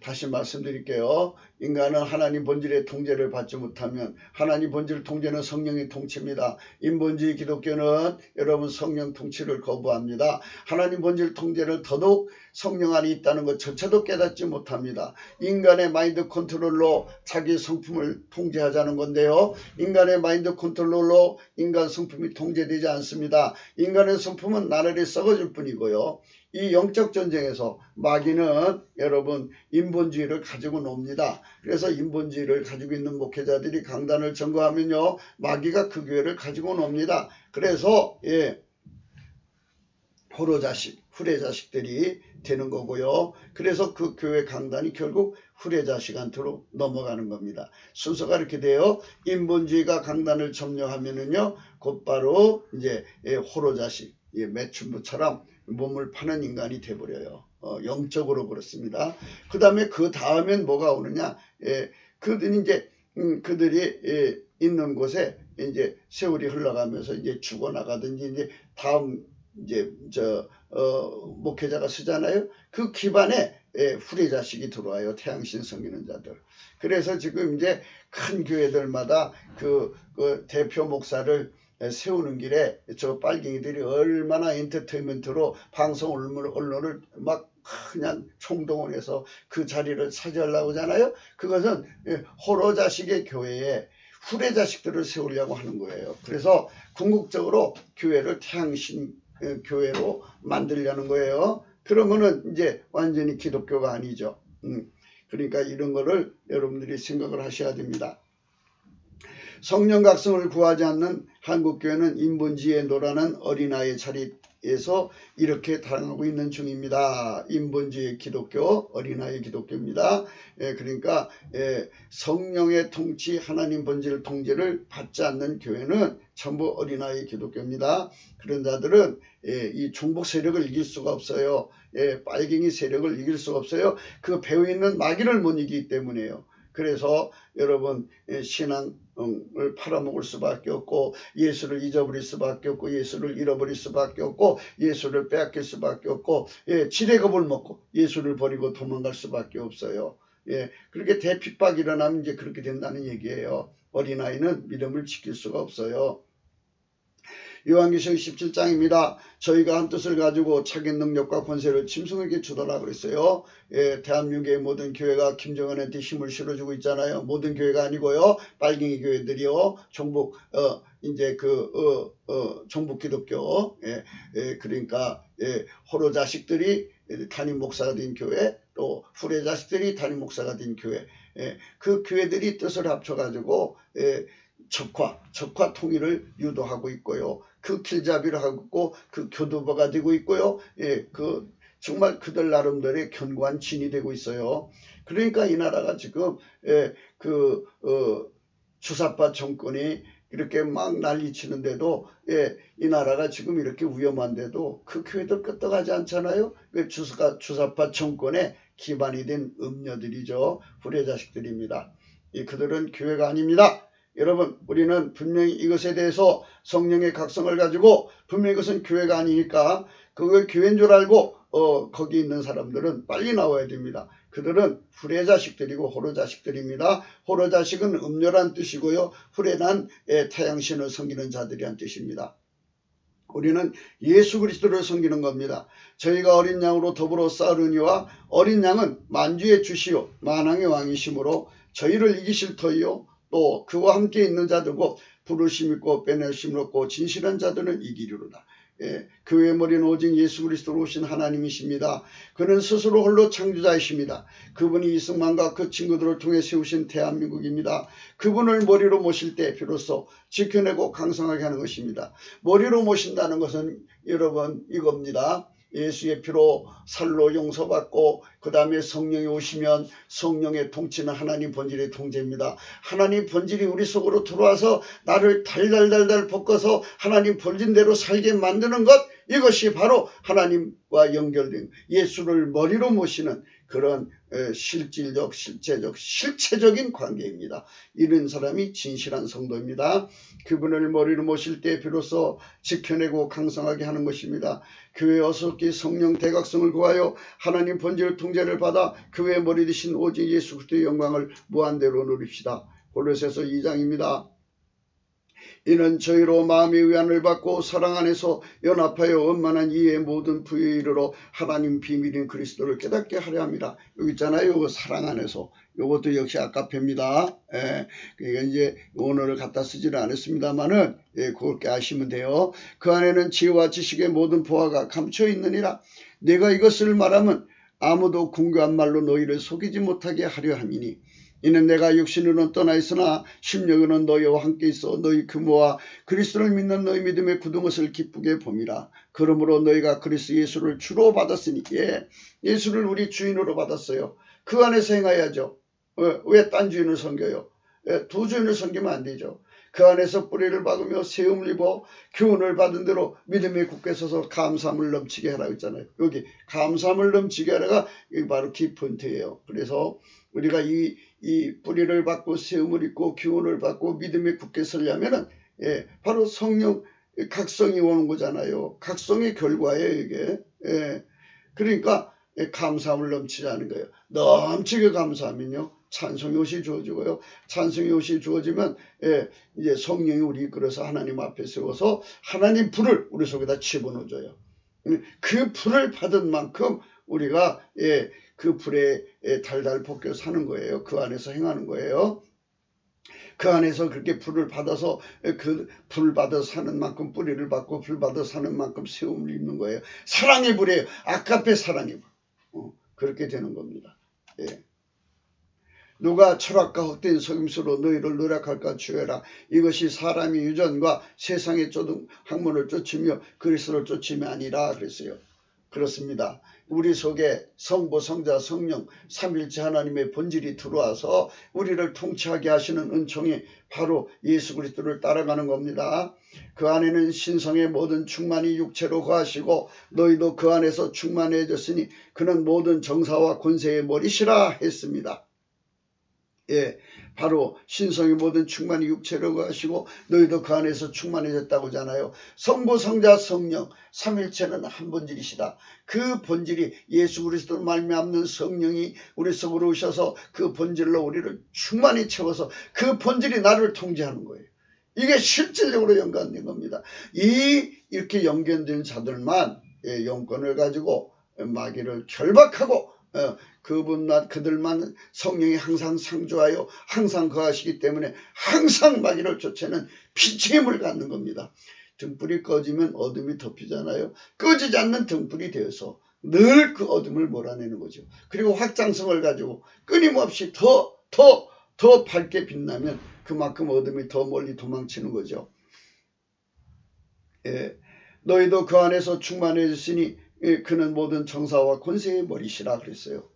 Speaker 1: 다시 말씀드릴게요. 인간은 하나님 본질의 통제를 받지 못하면 하나님 본질 통제는 성령의 통치입니다. 인본주의 기독교는 여러분 성령 통치를 거부합니다. 하나님 본질 통제를 더더욱 성령 안에 있다는 것조차도 깨닫지 못합니다. 인간의 마인드 컨트롤로 자기 성품을 통제하자는 건데요. 인간의 마인드 컨트롤로 인간 성품이 통제되지 않습니다. 인간의 성품은 나날이 썩어질 뿐이고요. 이 영적 전쟁에서 마귀는 여러분 인본주의를 가지고 놉니다. 그래서 인본주의를 가지고 있는 목회자들이 강단을 점거하면요 마귀가 그 교회를 가지고 놉니다. 그래서 포로자식, 후레자식들이 되는 거고요. 그래서 그 교회 강단이 결국 후레자식한테로 넘어가는 겁니다. 순서가 이렇게 돼요. 인본주의가 강단을 점령하면은요, 곧바로 이제 호로자식, 매춘부처럼 몸을 파는 인간이 돼버려요. 영적으로 그렇습니다. 그 다음에 그 다음엔 뭐가 오느냐? 그들이 이제 그들이 있는 곳에 이제 세월이 흘러가면서 이제 죽어나가든지 이제 다음 이제 목회자가 쓰잖아요. 그 기반에 후레자식이 들어와요. 태양신 섬기는 자들. 그래서 지금 이제 큰 교회들마다 그 대표 목사를 세우는 길에 저 빨갱이들이 얼마나 엔터테인먼트로 방송 언론을 막 그냥 총동원해서 그 자리를 차지하려고 하잖아요. 그것은 호로자식의 교회에 후레자식들을 세우려고 하는 거예요. 그래서 궁극적으로 교회를 태양신 교회로 만들려는 거예요. 그러면은 이제 완전히 기독교가 아니죠. 그러니까 이런 거를 여러분들이 생각을 하셔야 됩니다. 성령 각성을 구하지 않는 한국교회는 인본주의에 놀아난 어린아이의 자리에서 이렇게 당하고 있는 중입니다. 인본주의 기독교, 어린아이 기독교입니다. 그러니까 성령의 통치, 하나님 본질 통제를 받지 않는 교회는 전부 어린아이 기독교입니다. 그런 자들은 이 종북 세력을 이길 수가 없어요. 빨갱이 세력을 이길 수가 없어요. 그 배어 있는 마귀를 못 이기기 때문에요. 그래서 여러분 신앙을 팔아먹을 수밖에 없고 예수를 잊어버릴 수밖에 없고 예수를 잃어버릴 수밖에 없고 예수를 빼앗길 수밖에 없고 지뢰겁을 먹고 예수를 버리고 도망갈 수밖에 없어요. 그렇게 대핍박이 일어나면 이제 그렇게 된다는 얘기예요. 어린아이는 믿음을 지킬 수가 없어요. 요한계시록 17장입니다. 저희가 한 뜻을 가지고 자기 능력과 권세를 짐승에게 주더라 그랬어요. 대한민국의 모든 교회가 김정은한테 힘을 실어주고 있잖아요. 모든 교회가 아니고요. 빨갱이 교회들이요. 종북 이제 종북 기독교 그러니까 호로 자식들이 담임 목사가 된 교회, 또 후레 자식들이 담임 목사가 된 교회, 그 교회들이 뜻을 합쳐가지고 적화 통일을 유도하고 있고요. 그 길잡이를 하고 있고 그 교두보가 되고 있고요. 정말 그들 나름대로의 견고한 진이 되고 있어요. 그러니까 이 나라가 지금 주사파 정권이 이렇게 막 난리치는데도 이 나라가 지금 이렇게 위험한데도 그 교회들 끄떡하지 않잖아요. 주사파 정권의 기반이 된 음녀들이죠. 후레자식들입니다. 그들은 교회가 아닙니다. 여러분, 우리는 분명히 이것에 대해서 성령의 각성을 가지고 분명히 이것은 교회가 아니니까 그걸 교회인 줄 알고 거기 있는 사람들은 빨리 나와야 됩니다. 그들은 후레자식들이고 호로자식들입니다. 호로자식은 음녀란 뜻이고요. 후레는 태양신을 섬기는 자들이란 뜻입니다. 우리는 예수 그리스도를 섬기는 겁니다. 저희가 어린 양으로 더불어 싸우느니와 어린 양은 만주의 주시요 만왕의 왕이시므로 저희를 이기실 터이요 또 그와 함께 있는 자들고 부르심 있고 빼내심 없고 진실한 자들은 이기리로다. 교회의 머리는 오직 예수 그리스도로 오신 하나님이십니다. 그는 스스로 홀로 창조자이십니다. 그분이 이승만과 그 친구들을 통해 세우신 대한민국입니다. 그분을 머리로 모실 때 비로소 지켜내고 강성하게 하는 것입니다. 머리로 모신다는 것은 여러분 이겁니다. 예수의 피로 살로 용서받고 그 다음에 성령이 오시면 성령의 통치는 하나님 본질의 통제입니다. 하나님 본질이 우리 속으로 들어와서 나를 달달달달 볶아서 하나님 본질대로 살게 만드는 것, 이것이 바로 하나님과 연결된 예수를 머리로 모시는 그런 실질적, 실체적인 관계입니다. 이런 사람이 진실한 성도입니다. 그분을 머리로 모실 때 비로소 지켜내고 강성하게 하는 것입니다. 교회 어석기 성령 대각성을 구하여 하나님 본질 통제를 받아 교회의 머리 되신 오직 예수 그리스도의 영광을 무한대로 누립시다. 골로새서 2장입니다. 이는 저희로 마음의 위안을 받고 사랑 안에서 연합하여 원만한 이해의 모든 부유에 이르러 하나님 비밀인 그리스도를 깨닫게 하려 합니다. 여기 있잖아요. 이거 사랑 안에서. 이것도 역시 아까페입니다. 그러니까 이제 원어를 갖다 쓰지는 않았습니다만은 그렇게 아시면 돼요. 그 안에는 지혜와 지식의 모든 보화가 감춰 있느니라. 내가 이것을 말하면 아무도 궁교한 말로 너희를 속이지 못하게 하려 함이니 이는 내가 육신으로는 떠나 있으나 심령으로는 너희와 함께 있어 너희 규모와 그리스도를 믿는 너희 믿음의 굳은 것을 기쁘게 봄이라. 그러므로 너희가 그리스도 예수를 주로 받았으니, 예수를 우리 주인으로 받았어요. 그 안에서 행해야죠. 왜 딴 주인을 섬겨요? 두 주인을 섬기면 안 되죠. 그 안에서 뿌리를 박으며 세움을 입어 교훈을 받은 대로 믿음에 굳게 서서 감사함을 넘치게 하라고 했잖아요. 여기 감사함을 넘치게 하라가 여기 바로 키포인트예요. 그래서 우리가 이 뿌리를 받고 세움을 입고 교훈을 받고 믿음에 굳게 서려면은 바로 성령 각성이 오는 거잖아요. 각성의 결과예요, 이게. 그러니까 감사함을 넘치자는 거예요. 넘치게 감사하면요, 찬송의 옷이 주어지고요. 찬송의 옷이 주어지면 이제 성령이 우리 이끌어서 하나님 앞에 세워서 하나님 불을 우리 속에다 집어넣어줘요. 그 불을 받은 만큼 우리가 그 불에 달달 볶여 사는 거예요. 그 안에서 행하는 거예요. 그 안에서 그렇게 불을 받아서 그 불 받아 사는 만큼 뿌리를 받고 불 받아 사는 만큼 세움을 입는 거예요. 사랑의 불이에요. 아까페 사랑의 불. 그렇게 되는 겁니다. 누가 철학과 헛된 속임수로 너희를 노력할까 주의하라. 이것이 사람이 유전과 세상의 학문을 쫓으며 그리스도를 쫓음이 아니라 그랬어요. 그렇습니다. 우리 속에 성부, 성자, 성령, 삼일체 하나님의 본질이 들어와서 우리를 통치하게 하시는 은총이 바로 예수 그리스도를 따라가는 겁니다. 그 안에는 신성의 모든 충만이 육체로 거하시고 너희도 그 안에서 충만해졌으니 그는 모든 정사와 권세의 머리시라 했습니다. 바로 신성의 모든 충만이 육체로 거하시고 너희도 그 안에서 충만해졌다고 하잖아요. 성부, 성자, 성령 삼일체는 한 본질이시다. 그 본질이 예수 그리스도를 말미암는 성령이 우리 속으로 오셔서 그 본질로 우리를 충만히 채워서 그 본질이 나를 통제하는 거예요. 이게 실질적으로 연관된 겁니다. 이렇게 연결된 자들만 영권을 가지고 마귀를 결박하고 그들만 성령이 항상 상주하여 항상 거하시기 때문에 항상 마귀를 쫓아내는 빛의 힘을 갖는 겁니다. 등불이 꺼지면 어둠이 덮이잖아요. 꺼지지 않는 등불이 되어서 늘 그 어둠을 몰아내는 거죠. 그리고 확장성을 가지고 끊임없이 더 밝게 빛나면 그만큼 어둠이 더 멀리 도망치는 거죠. 너희도 그 안에서 충만해졌으니 그는 모든 정사와 권세의 머리시라 그랬어요.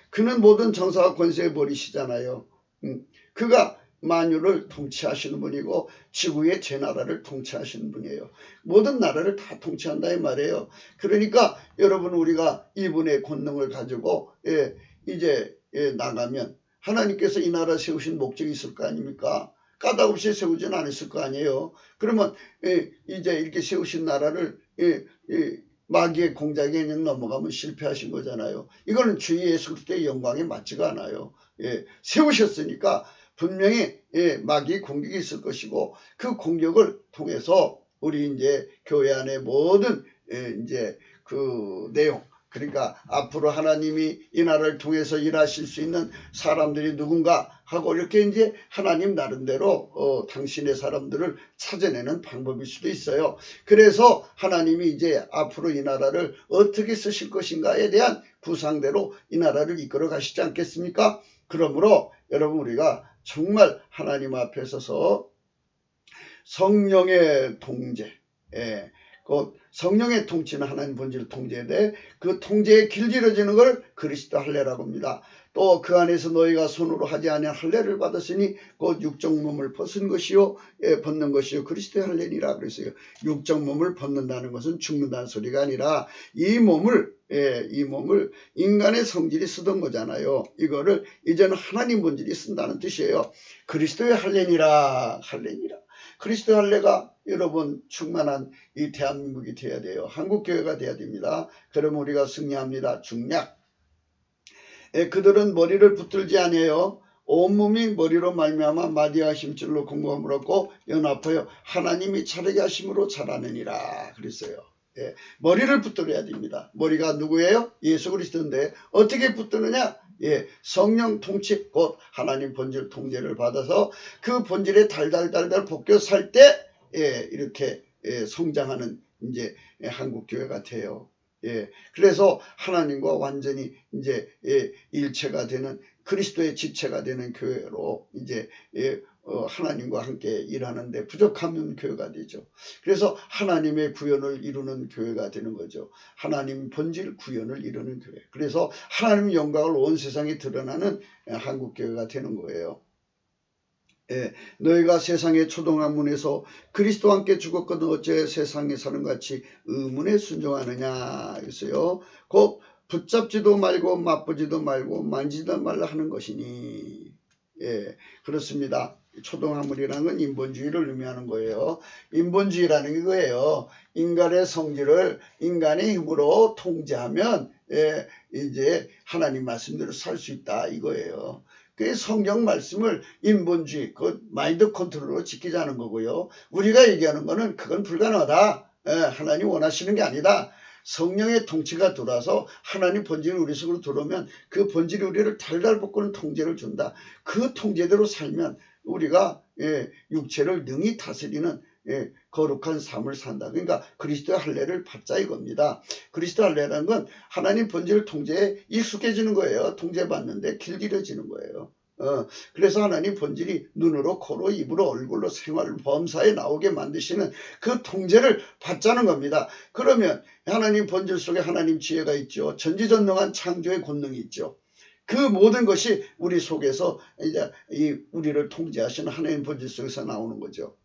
Speaker 1: 그는 모든 정사와 권세의 머리시잖아요. 그가 만유를 통치하시는 분이고 지구의 제 나라를 통치하시는 분이에요. 모든 나라를 다 통치한다 이 말이에요. 그러니까 여러분 우리가 이분의 권능을 가지고 이제 나가면 하나님께서 이 나라 세우신 목적이 있을 거 아닙니까? 까닭없이 세우진 않았을 거 아니에요. 그러면 이제 이렇게 세우신 나라를 마귀의 공작에 넘어가면 실패하신 거잖아요. 이거는 주 예수 그리스도의 영광에 맞지가 않아요. 세우셨으니까 분명히 마귀의 공격이 있을 것이고 그 공격을 통해서 우리 이제 교회 안에 모든 이제 그 내용, 그러니까 앞으로 하나님이 이 나라를 통해서 일하실 수 있는 사람들이 누군가 하고 이렇게 이제 하나님 나름대로 당신의 사람들을 찾아내는 방법일 수도 있어요. 그래서 하나님이 이제 앞으로 이 나라를 어떻게 쓰실 것인가에 대한 구상대로 이 나라를 이끌어 가시지 않겠습니까? 그러므로 여러분 우리가 정말 하나님 앞에 서서 성령의 통제, 그 성령의 통치는 하나님 본질 통제인데 그 통제에 길들여지는 걸 그리스도 할례라고 합니다. 또 그 안에서 너희가 손으로 하지 아니한 할례를 받았으니 곧 육적 몸을 벗은 것이요 벗는 것이요 그리스도의 할례니라 그랬어요. 육적 몸을 벗는다는 것은 죽는다는 소리가 아니라 이 몸을 인간의 성질이 쓰던 거잖아요. 이거를 이제는 하나님 본질이 쓴다는 뜻이에요. 그리스도의 할례니라. 그리스도 할례가 여러분 충만한 이 대한민국이 돼야 돼요. 한국교회가 돼야 됩니다. 그러면 우리가 승리합니다. 중략. 그들은 머리를 붙들지 아니에요. 온몸이 머리로 말미암아 마디와 힘줄로 공감을 얻고 연합하여 하나님이 자르게 하심으로 자라느니라 그랬어요. 머리를 붙들어야 됩니다. 머리가 누구예요? 예수 그리스도인데 어떻게 붙드느냐? 성령 통치 곧 하나님 본질 통제를 받아서 그 본질에 달달달달 볶여 살 때 이렇게 성장하는 이제 한국 교회 같아요. 그래서 하나님과 완전히 이제 일체가 되는 그리스도의 지체가 되는 교회로 이제 하나님과 함께 일하는데 부족하면 교회가 되죠. 그래서 하나님의 구현을 이루는 교회가 되는 거죠. 하나님 본질 구현을 이루는 교회. 그래서 하나님 영광을 온 세상에 드러나는 한국교회가 되는 거예요. 예, 너희가 세상의 초동학문에서 그리스도와 함께 죽었거든 어째 세상에 사는 같이 의문에 순종하느냐 했어요. 곧 붙잡지도 말고 맛보지도 말고 만지지도 말라 하는 것이니. 예, 그렇습니다. 초동학문이라는 건 인본주의를 의미하는 거예요. 인본주의라는 이거예요. 인간의 성질을 인간의 힘으로 통제하면 이제 하나님 말씀대로 살 수 있다 이거예요. 그 성경 말씀을 인본주의, 그 마인드 컨트롤로 지키자는 거고요. 우리가 얘기하는 거는 그건 불가능하다. 하나님 원하시는 게 아니다. 성령의 통치가 들어와서 하나님 본질이 우리 속으로 들어오면 그 본질이 우리를 달달 볶는 통제를 준다. 그 통제대로 살면 우리가 육체를 능히 다스리는 거룩한 삶을 산다. 그러니까 그리스도의 할례를 받자 이겁니다. 그리스도 할례라는 건 하나님 본질 통제에 익숙해지는 거예요. 통제받는데 길들여지는 거예요. 그래서 하나님 본질이 눈으로 코로 입으로 얼굴로 생활 범사에 나오게 만드시는 그 통제를 받자는 겁니다. 그러면 하나님 본질 속에 하나님 지혜가 있죠. 전지전능한 창조의 권능이 있죠. 그 모든 것이 우리 속에서 이제 우리를 통제하시는 하나님 본질 속에서 나오는 거죠.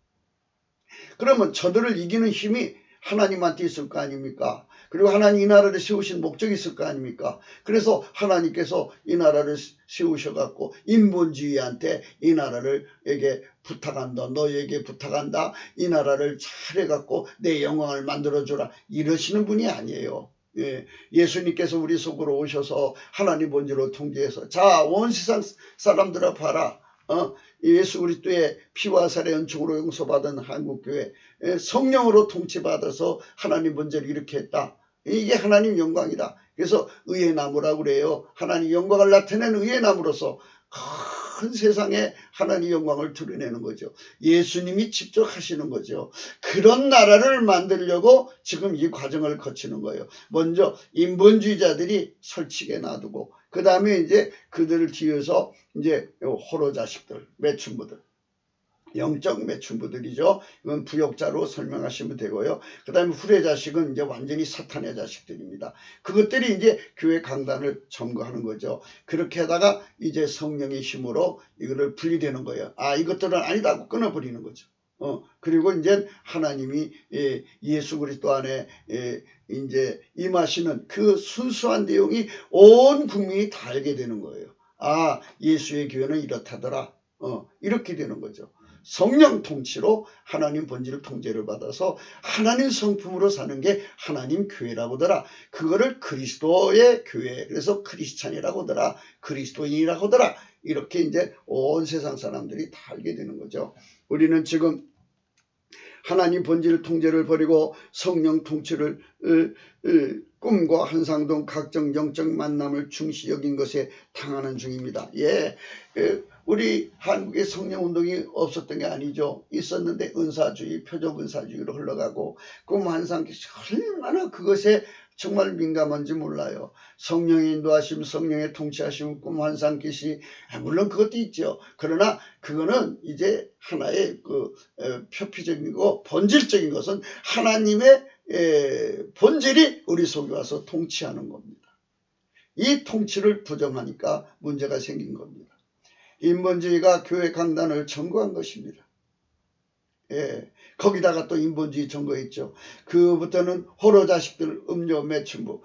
Speaker 1: 그러면 저들을 이기는 힘이 하나님한테 있을 거 아닙니까? 그리고 하나님 이 나라를 세우신 목적이 있을 거 아닙니까? 그래서 하나님께서 이 나라를 세우셔갖고 인본주의한테 이 나라를 에게 부탁한다. 너에게 부탁한다. 이 나라를 잘해갖고 내 영광을 만들어주라. 이러시는 분이 아니에요. 예수님께서 우리 속으로 오셔서 하나님 본질로 통제해서 자, 온 세상 사람들아 봐라. 예수 그리스도의 피와 살의 연축으로 용서받은 한국교회 성령으로 통치받아서 하나님 본질을 이렇게 했다. 이게 하나님 영광이다. 그래서 의의 나무라고 그래요. 하나님 영광을 나타내는 의의 나무로서 큰 세상에 하나님 영광을 드러내는 거죠. 예수님이 직접 하시는 거죠. 그런 나라를 만들려고 지금 이 과정을 거치는 거예요. 먼저 인본주의자들이 설치게 놔두고 그 다음에 이제 그들을 뒤에서 이제 호로 자식들, 매춘부들, 영적 매춘부들이죠. 이건 부역자로 설명하시면 되고요. 그 다음에 후레 자식은 이제 완전히 사탄의 자식들입니다. 그것들이 이제 교회 강단을 점거하는 거죠. 그렇게 하다가 이제 성령의 힘으로 이거를 분리되는 거예요. 아, 이것들은 아니다 하고 끊어버리는 거죠. 그리고 이제 하나님이 예수 그리스도 안에 이제 임하시는 그 순수한 내용이 온 국민이 다 알게 되는 거예요. 아, 예수의 교회는 이렇다더라. 이렇게 되는 거죠. 성령 통치로 하나님 본질 통제를 받아서 하나님 성품으로 사는 게 하나님 교회라고 하더라. 그거를 그리스도의 교회, 그래서 크리스찬이라고 하더라. 그리스도인이라고 하더라. 이렇게 이제 온 세상 사람들이 다 알게 되는 거죠. 우리는 지금 하나님 본질 통제를 버리고 성령 통치를 꿈과 환상등 각종 영적 만남을 중시 여긴 것에 당하는 중입니다. 우리 한국에 성령운동이 없었던 게 아니죠. 있었는데 은사주의, 표적은사주의로 흘러가고 꿈 환상 얼마나 그것에 정말 민감한지 몰라요. 성령의 인도하심, 성령의 통치하심, 꿈 환상 계시 물론 그것도 있죠. 그러나 그거는 이제 하나의 그 표피적이고 본질적인 것은 하나님의 본질이 우리 속에 와서 통치하는 겁니다. 이 통치를 부정하니까 문제가 생긴 겁니다. 인본주의가 교회 강단을 점거한 것입니다. 거기다가 또 인본주의 점거했죠. 그부터는 호로 자식들, 음료 매춘부,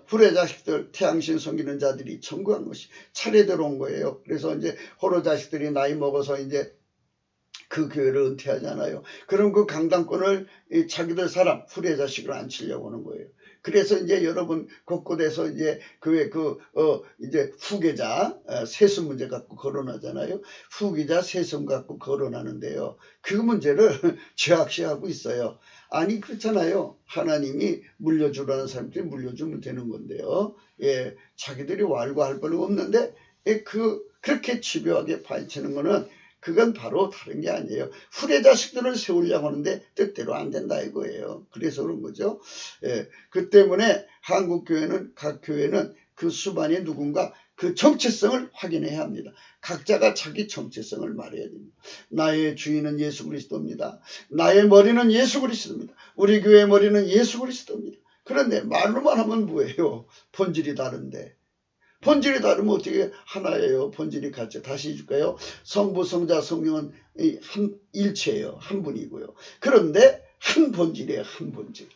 Speaker 1: 후레 자식들, 태양신 섬기는 자들이 점거한 것이 차례대로 온 거예요. 그래서 이제 호로 자식들이 나이 먹어서 이제 그 교회를 은퇴하잖아요. 그럼 그 강단권을 자기들 사람, 후레 자식을 앉히려고 하는 거예요. 그래서 이제 여러분 곳곳에서 이제 교회 이제 후계자 세습 문제 갖고 거론하잖아요. 후계자 세습 갖고 거론하는데요. 그 문제를 죄악시하고 있어요. 아니 그렇잖아요. 하나님이 물려주라는 사람들이 물려주면 되는 건데요. 자기들이 왈가할 바는 없는데 그렇게 집요하게 파헤치는 거는 그건 바로 다른 게 아니에요. 후레 자식들을 세우려고 하는데 뜻대로 안 된다 이거예요. 그래서 그런 거죠. 그 때문에 한국 교회는 각 교회는 그 수반에 누군가 그 정체성을 확인해야 합니다. 각자가 자기 정체성을 말해야 됩니다. 나의 주인은 예수 그리스도입니다. 나의 머리는 예수 그리스도입니다. 우리 교회의 머리는 예수 그리스도입니다. 그런데 말로만 하면 뭐예요? 본질이 다른데. 본질이 다르면 어떻게 하나예요? 본질이 같죠. 다시 해줄까요? 성부, 성자, 성령은 한 일체예요. 한 분이고요. 그런데 한 본질이에요. 한 본질.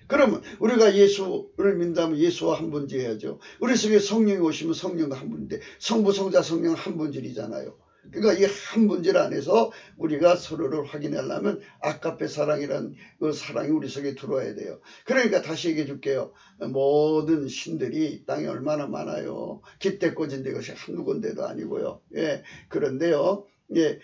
Speaker 1: 그러면 우리가 예수를 믿는다면 예수와 한 본질해야죠. 우리 속에 성령이 오시면 성령과 한 본인데 성부, 성자, 성령 한 본질이잖아요. 그러니까 이 한 본질 안에서 우리가 서로를 확인하려면 아가페 사랑이라는 그 사랑이 우리 속에 들어와야 돼요. 그러니까 다시 얘기해 줄게요. 모든 신들이 땅에 얼마나 많아요. 깃대 꽂은 데 것이 한두 군데도 아니고요. 예, 그런데요. 예,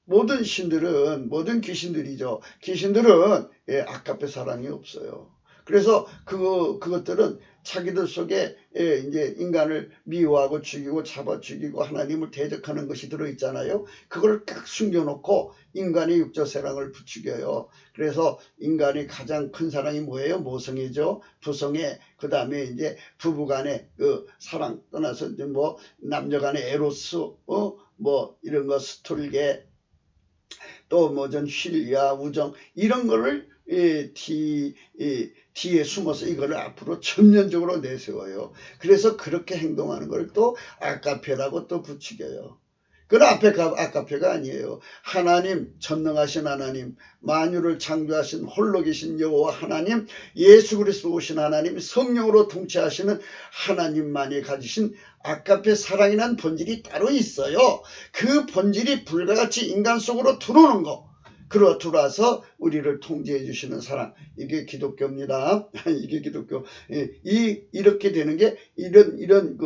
Speaker 1: 모든 신들은, 모든 귀신들이죠. 귀신들은 아가페 사랑이 없어요. 그래서 그것들은 자기들 속에 이제 인간을 미워하고 죽이고 잡아 죽이고 하나님을 대적하는 것이 들어있잖아요. 그걸 딱 숨겨놓고 인간의 육적 사랑을 부추겨요. 그래서 인간의 가장 큰 사랑이 뭐예요? 모성이죠. 부성애. 그 다음에 이제 부부간의 그 사랑 떠나서 이제 뭐 남녀간의 에로스, 뭐 이런 거 스톨게, 또 뭐 전 힐야 우정 이런 거를 뒤에 숨어서 이거를 앞으로 전면적으로 내세워요. 그래서 그렇게 행동하는 걸 또 아가페라고 또 부추겨요. 그건 아가페가 아니에요. 하나님, 전능하신 하나님, 만유를 창조하신 홀로 계신 여호와 하나님, 예수 그리스도 오신 하나님, 성령으로 통치하시는 하나님만이 가지신 아가페 사랑이라는 본질이 따로 있어요. 그 본질이 불같이 인간 속으로 들어오는 거. 들어와서 우리를 통제해 주시는 사랑. 이게 기독교입니다. 이게 기독교. 이렇게 되는 게 이런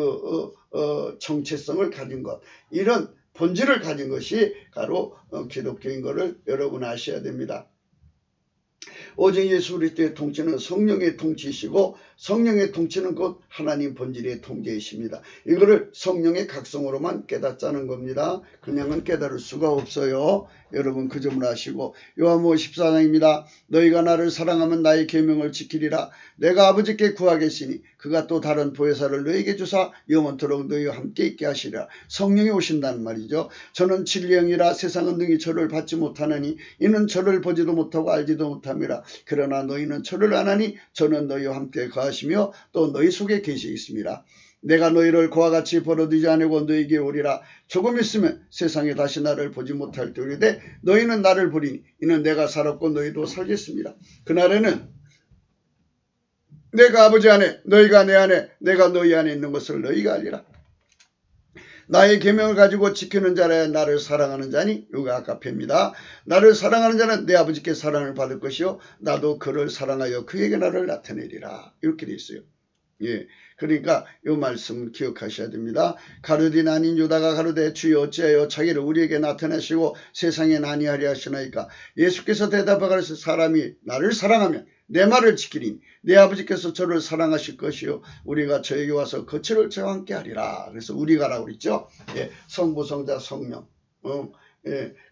Speaker 1: 정체성을 가진 것. 이런 본질을 가진 것이 바로 기독교인 것을 여러분 아셔야 됩니다. 오직 예수 그리스도의 통치는 성령의 통치이시고 성령의 통치는 곧 하나님 본질의 통제이십니다. 이거를 성령의 각성으로만 깨닫자는 겁니다. 그냥은 깨달을 수가 없어요. 여러분 그 점을 아시고 요한복음 14장입니다. 너희가 나를 사랑하면 나의 계명을 지키리라. 내가 아버지께 구하겠으니 그가 또 다른 보혜사를 너희에게 주사 영원토록 너희와 함께 있게 하시리라. 성령이 오신다는 말이죠. 저는 진리의 영이라 세상은 능히 저를 받지 못하느니 이는 저를 보지도 못하고 알지도 못함이라. 그러나 너희는 저를 아나니 저는 너희와 함께 거하시며 또 너희 속에 계시겠습니다. 내가 너희를 그와 같이 버려두지 않고 너희에게 오리라. 조금 있으면 세상에 다시 나를 보지 못할 때이르되 너희는 나를 보리니 이는 내가 살았고 너희도 살겠습니다. 그날에는 내가 아버지 안에 너희가 내 안에 내가 너희 안에 있는 것을 너희가 알리라. 나의 계명을 가지고 지키는 자라야 나를 사랑하는 자니 이가 아가페입니다. 나를 사랑하는 자는 내 아버지께 사랑을 받을 것이요 나도 그를 사랑하여 그에게 나를 나타내리라. 이렇게 돼 있어요. 예, 그러니까 이 말씀 기억하셔야 됩니다. 가룟 아닌 유다가 가로되 주여 어찌하여 자기를 우리에게 나타내시고 세상에 아니하리 하시나이까. 예수께서 대답하시되 사람이 나를 사랑하면 내 말을 지키리니 내 아버지께서 저를 사랑하실 것이요 우리가 저에게 와서 거처를 저와 함께 하리라. 그래서 우리가라고 그랬죠. 예, 성부 성자 성령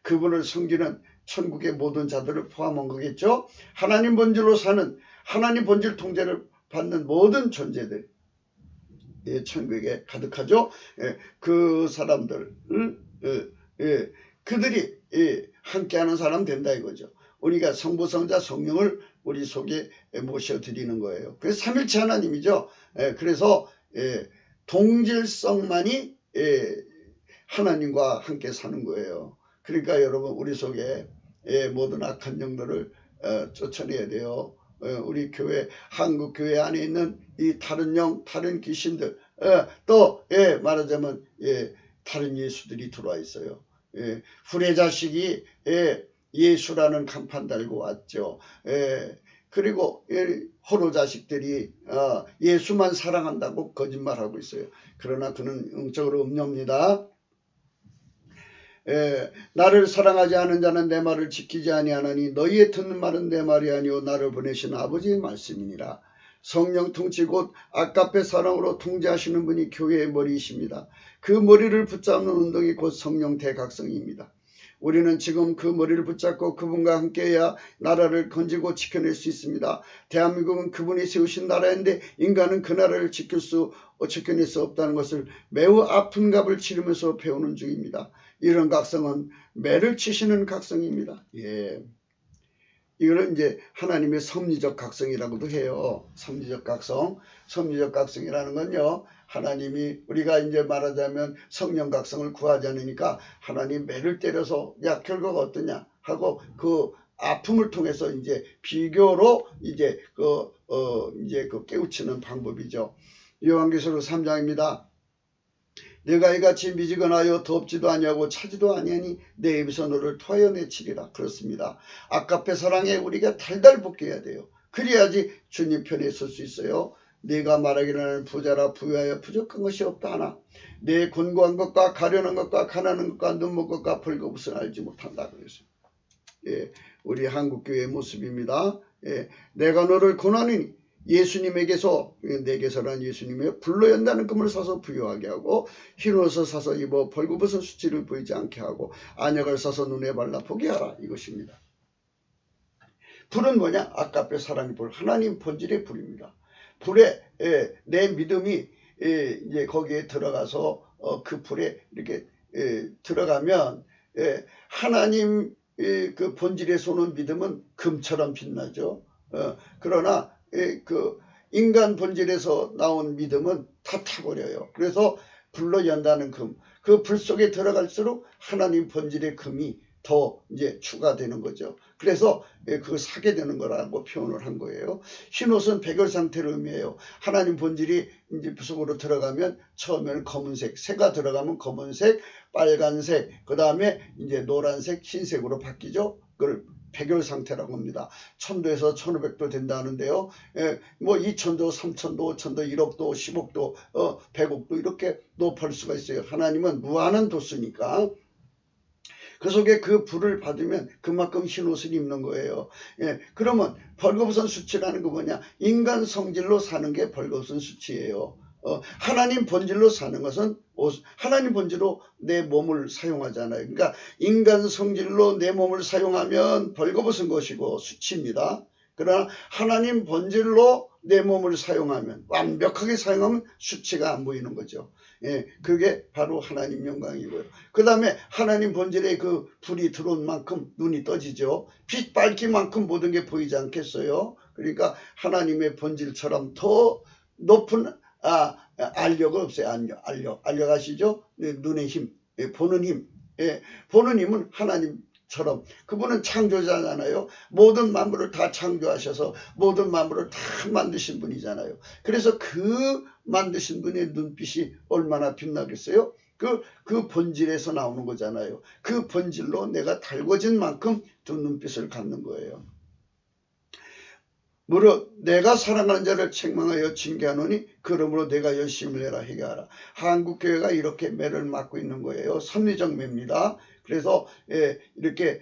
Speaker 1: 그분을 섬기는 천국의 모든 자들을 포함한 거겠죠. 하나님 본질로 사는 하나님 본질 통제를 받는 모든 존재들 천국에 가득하죠. 그 사람들 그들이 함께하는 사람 된다 이거죠. 우리가 성부 성자 성령을 우리 속에 모셔드리는 거예요. 그래서 삼일체 하나님이죠. 그래서 동질성만이 하나님과 함께 사는 거예요. 그러니까 여러분 우리 속에 모든 악한 영들을 쫓아내야 돼요. 우리 교회 한국 교회 안에 있는 이 다른 영 다른 귀신들 또 말하자면 다른 예수들이 들어와 있어요. 불의 자식이 예수라는 간판 달고 왔죠. 그리고 호로 자식들이 예수만 사랑한다고 거짓말하고 있어요. 그러나 그는 영적으로 음녀입니다. 나를 사랑하지 않은 자는 내 말을 지키지 아니하나니 너희의 듣는 말은 내 말이 아니오 나를 보내신 아버지의 말씀이니라. 성령 통치 곧 아가페 사랑으로 통제하시는 분이 교회의 머리이십니다. 그 머리를 붙잡는 운동이 곧 성령 대각성입니다. 우리는 지금 그 머리를 붙잡고 그분과 함께해야 나라를 건지고 지켜낼 수 있습니다. 대한민국은 그분이 세우신 나라인데 인간은 그 나라를 지켜낼 수 없다는 것을 매우 아픈 값을 치르면서 배우는 중입니다. 이런 각성은 매를 치시는 각성입니다. 예. 이거는 이제 하나님의 섭리적 각성이라고도 해요. 섭리적 각성. 섭리적 각성이라는 건요, 하나님이 우리가 이제 말하자면 성령 각성을 구하지 않으니까 하나님 매를 때려서 야 결과가 어떠냐 하고 그 아픔을 통해서 이제 비교로 이제 깨우치는 방법이죠. 요한계시록 3장입니다. 내가 이같이 미지근하여 덥지도 아니하고 차지도 아니하니 내 입에서 너를 토하여 내치리라. 그렇습니다. 아까페 사랑에 우리가 달달 볶여야 돼요. 그래야지 주님 편에 설 수 있어요. 네가 말하기를 부자라 부유하여 부족한 것이 없다 하나 내 곤고한 것과 가련한 것과 가난한 것과 눈먼 것과 벌거벗은 알지 못한다 그랬어요. 예, 우리 한국교회의 모습입니다. 예, 내가 너를 고난이니 예수님에게서 내게서란 예수님의 불로 연다는 금을 사서 부유하게 하고 흰옷을 사서 입어 벌거벗은 수치를 보이지 않게 하고 안약을 사서 눈에 발라 보게 하라 이것입니다. 불은 뭐냐? 아까페 사랑의 불, 하나님 본질의 불입니다. 불에 내 믿음이 이제 거기에 들어가서 그 불에 이렇게 들어가면 하나님 그 본질에 쏘는 믿음은 금처럼 빛나죠. 그러나 그 인간 본질에서 나온 믿음은 다 타버려요. 그래서 불로 연다는 금, 그 불 속에 들어갈수록 하나님 본질의 금이 더 이제 추가되는 거죠. 그래서 그 사게 되는 거라고 표현을 한 거예요. 흰옷은 백열 상태를 의미해요. 하나님 본질이 이제 속으로 들어가면 처음에는 검은색, 새가 들어가면 검은색, 빨간색, 그 다음에 이제 노란색, 흰색으로 바뀌죠. 그걸 백열 상태라고 합니다. 1000도에서 1500도 된다는데요. 뭐 2000도, 3000도, 5000도, 1억도, 10억도, 100억도 이렇게 높을 수가 있어요. 하나님은 무한한 도수니까. 그 속에 그 불을 받으면 그만큼 흰옷을 입는 거예요. 예, 그러면 벌거벗은 수치라는 거 뭐냐? 인간 성질로 사는 게 벌거벗은 수치예요. 하나님 본질로 사는 것은 하나님 본질로 내 몸을 사용하잖아요. 그러니까 인간 성질로 내 몸을 사용하면 벌거벗은 것이고 수치입니다. 그러나 하나님 본질로 내 몸을 사용하면 완벽하게 사용하면 수치가 안 보이는 거죠. 예, 그게 바로 하나님 영광이고요. 그 다음에 하나님 본질에 그 불이 들어온 만큼 눈이 떠지죠. 빛 밝기만큼 모든 게 보이지 않겠어요. 그러니까 하나님의 본질처럼 더 높은 알력은 없어요. 알력 아시죠? 네, 눈의 힘, 보는 힘. 보는 힘은 하나님처럼 그분은 창조자잖아요. 모든 만물을 다 창조하셔서 모든 만물을 다 만드신 분이잖아요. 그래서 그 만드신 분의 눈빛이 얼마나 빛나겠어요? 그 본질에서 나오는 거잖아요. 그 본질로 내가 달궈진 만큼 두 눈빛을 갖는 거예요. 무릇 내가 사랑하는 자를 책망하여 징계하노니 그러므로 내가 열심히 해라 회개하라. 한국교회가 이렇게 매를 맞고 있는 거예요. 섭리적 매입니다. 그래서 이렇게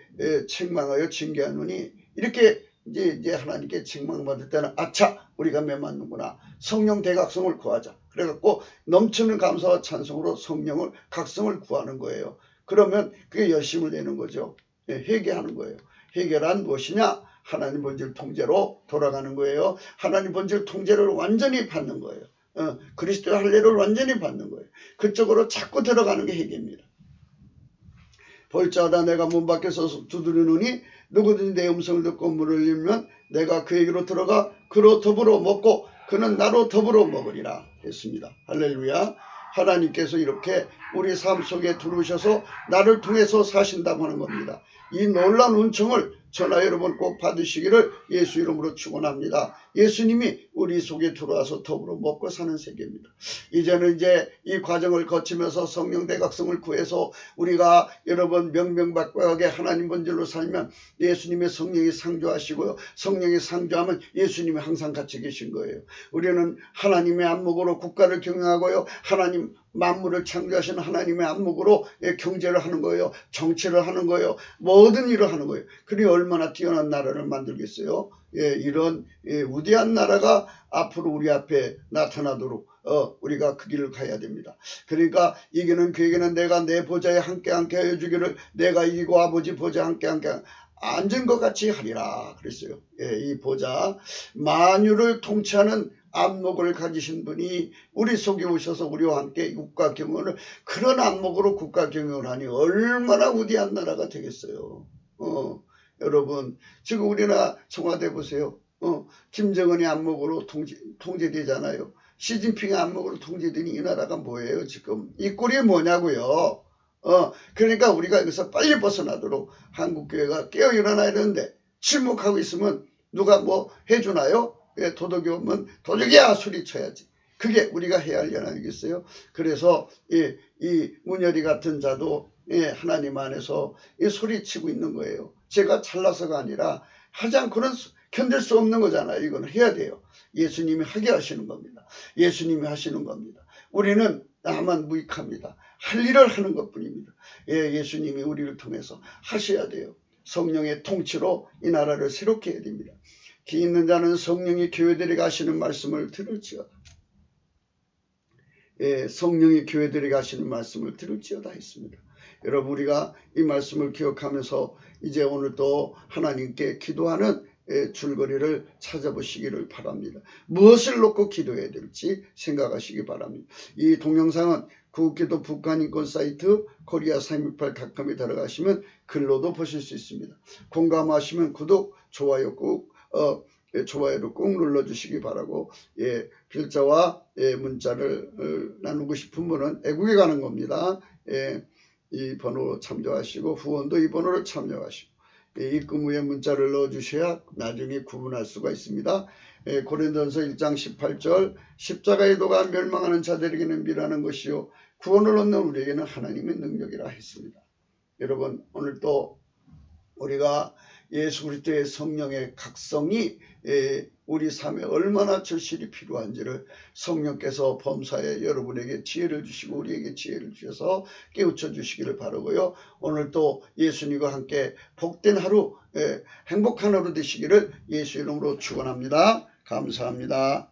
Speaker 1: 책망하여 징계하노니 이렇게 이제 하나님께 책망받을 때는 아차 우리가 매 맞는구나. 성령 대각성을 구하자. 그래갖고 넘치는 감사와 찬송으로 성령을 각성을 구하는 거예요. 그러면 그게 열심을 내는 거죠. 회개하는 거예요. 회개란 무엇이냐? 하나님 본질 통제로 돌아가는 거예요. 하나님 본질 통제를 완전히 받는 거예요. 그리스도의 할례를 완전히 받는 거예요. 그쪽으로 자꾸 들어가는 게 회개입니다. 볼지어다 내가 문 밖에 서서 두드리노니 누구든지 내 음성을 듣고 문을 열면 내가 그에게로 들어가 그로 더불어 먹고 그는 나로 더불어 먹으리라 했습니다. 할렐루야. 하나님께서 이렇게 우리 삶 속에 들어오셔서 나를 통해서 사신다고 하는 겁니다. 이 놀라운 은총을 저나 여러분 꼭 받으시기를 예수 이름으로 축원합니다. 예수님이 우리 속에 들어와서 더불어 먹고 사는 세계입니다. 이제는 이제 이 과정을 거치면서 성령 대각성을 구해서 우리가 여러분 명명백백하게 하나님 본질로 살면 예수님의 성령이 상주하시고요. 성령이 상주하면 예수님이 항상 같이 계신 거예요. 우리는 하나님의 안목으로 국가를 경영하고요. 하나님 만물을 창조하신 하나님의 안목으로 경제를 하는 거예요. 정치를 하는 거예요. 모든 일을 하는 거예요. 그리 얼마나 뛰어난 나라를 만들겠어요. 이런 위대한 나라가 앞으로 우리 앞에 나타나도록 우리가 그 길을 가야 됩니다. 그러니까 이기는 그에게는 내가 내 보좌에 함께 하여 주기를 내가 이기고 아버지 보좌에 함께 앉은 것 같이 하리라 그랬어요. 예, 이 보좌 만유를 통치하는 안목을 가지신 분이 우리 속에 오셔서 우리와 함께 국가 경영을 그런 안목으로 국가 경영을 하니 얼마나 위대한 나라가 되겠어요. 여러분 지금 우리나라 청와대 보세요. 김정은의 안목으로 통제되잖아요. 시진핑의 안목으로 통제되니 이 나라가 뭐예요 지금. 이 꼴이 뭐냐고요. 그러니까 우리가 여기서 빨리 벗어나도록 한국교회가 깨어 일어나야 되는데 침묵하고 있으면 누가 뭐 해주나요? 도덕이 오면 도덕이야 소리쳐야지. 그게 우리가 해야 할 일 아니겠어요? 그래서 이 문열이 같은 자도 하나님 안에서 소리치고 있는 거예요. 제가 잘나서가 아니라 하지 않고는 견딜 수 없는 거잖아요. 이건 해야 돼요. 예수님이 하게 하시는 겁니다. 예수님이 하시는 겁니다. 우리는 다만 무익합니다. 할 일을 하는 것뿐입니다. 예수님이 우리를 통해서 하셔야 돼요. 성령의 통치로 이 나라를 새롭게 해야 됩니다. 기 있는 자는 성령이 교회들에게 하시는 말씀을 들을지어다. 성령이 교회들에게 하시는 말씀을 들을지어다 했습니다. 여러분 우리가 이 말씀을 기억하면서 이제 오늘 또 하나님께 기도하는 줄거리를 찾아보시기를 바랍니다. 무엇을 놓고 기도해야 될지 생각하시기 바랍니다. 이 동영상은 구국기도 북한인권 사이트 korea368.com에 들어가시면 글로도 보실 수 있습니다. 공감하시면 구독, 좋아요 좋아요를 꼭 눌러주시기 바라고 글자와 문자를 나누고 싶은 분은 애국에 가는 겁니다. 이 번호로 참조하시고 후원도 이 번호로 참여하시고 입금 후에 문자를 넣어주셔야 나중에 구분할 수가 있습니다. 고린도전서 1장 18절 십자가의 도가 멸망하는 자들에게는 미라는 것이요 구원을 얻는 우리에게는 하나님의 능력이라 했습니다. 여러분 오늘 또 우리가 예수 그리스도의 성령의 각성이 우리 삶에 얼마나 절실히 필요한지를 성령께서 범사에 여러분에게 지혜를 주시고 우리에게 지혜를 주셔서 깨우쳐 주시기를 바라고요. 오늘 또 예수님과 함께 복된 하루 행복한 하루 되시기를 예수 이름으로 축원합니다. 감사합니다.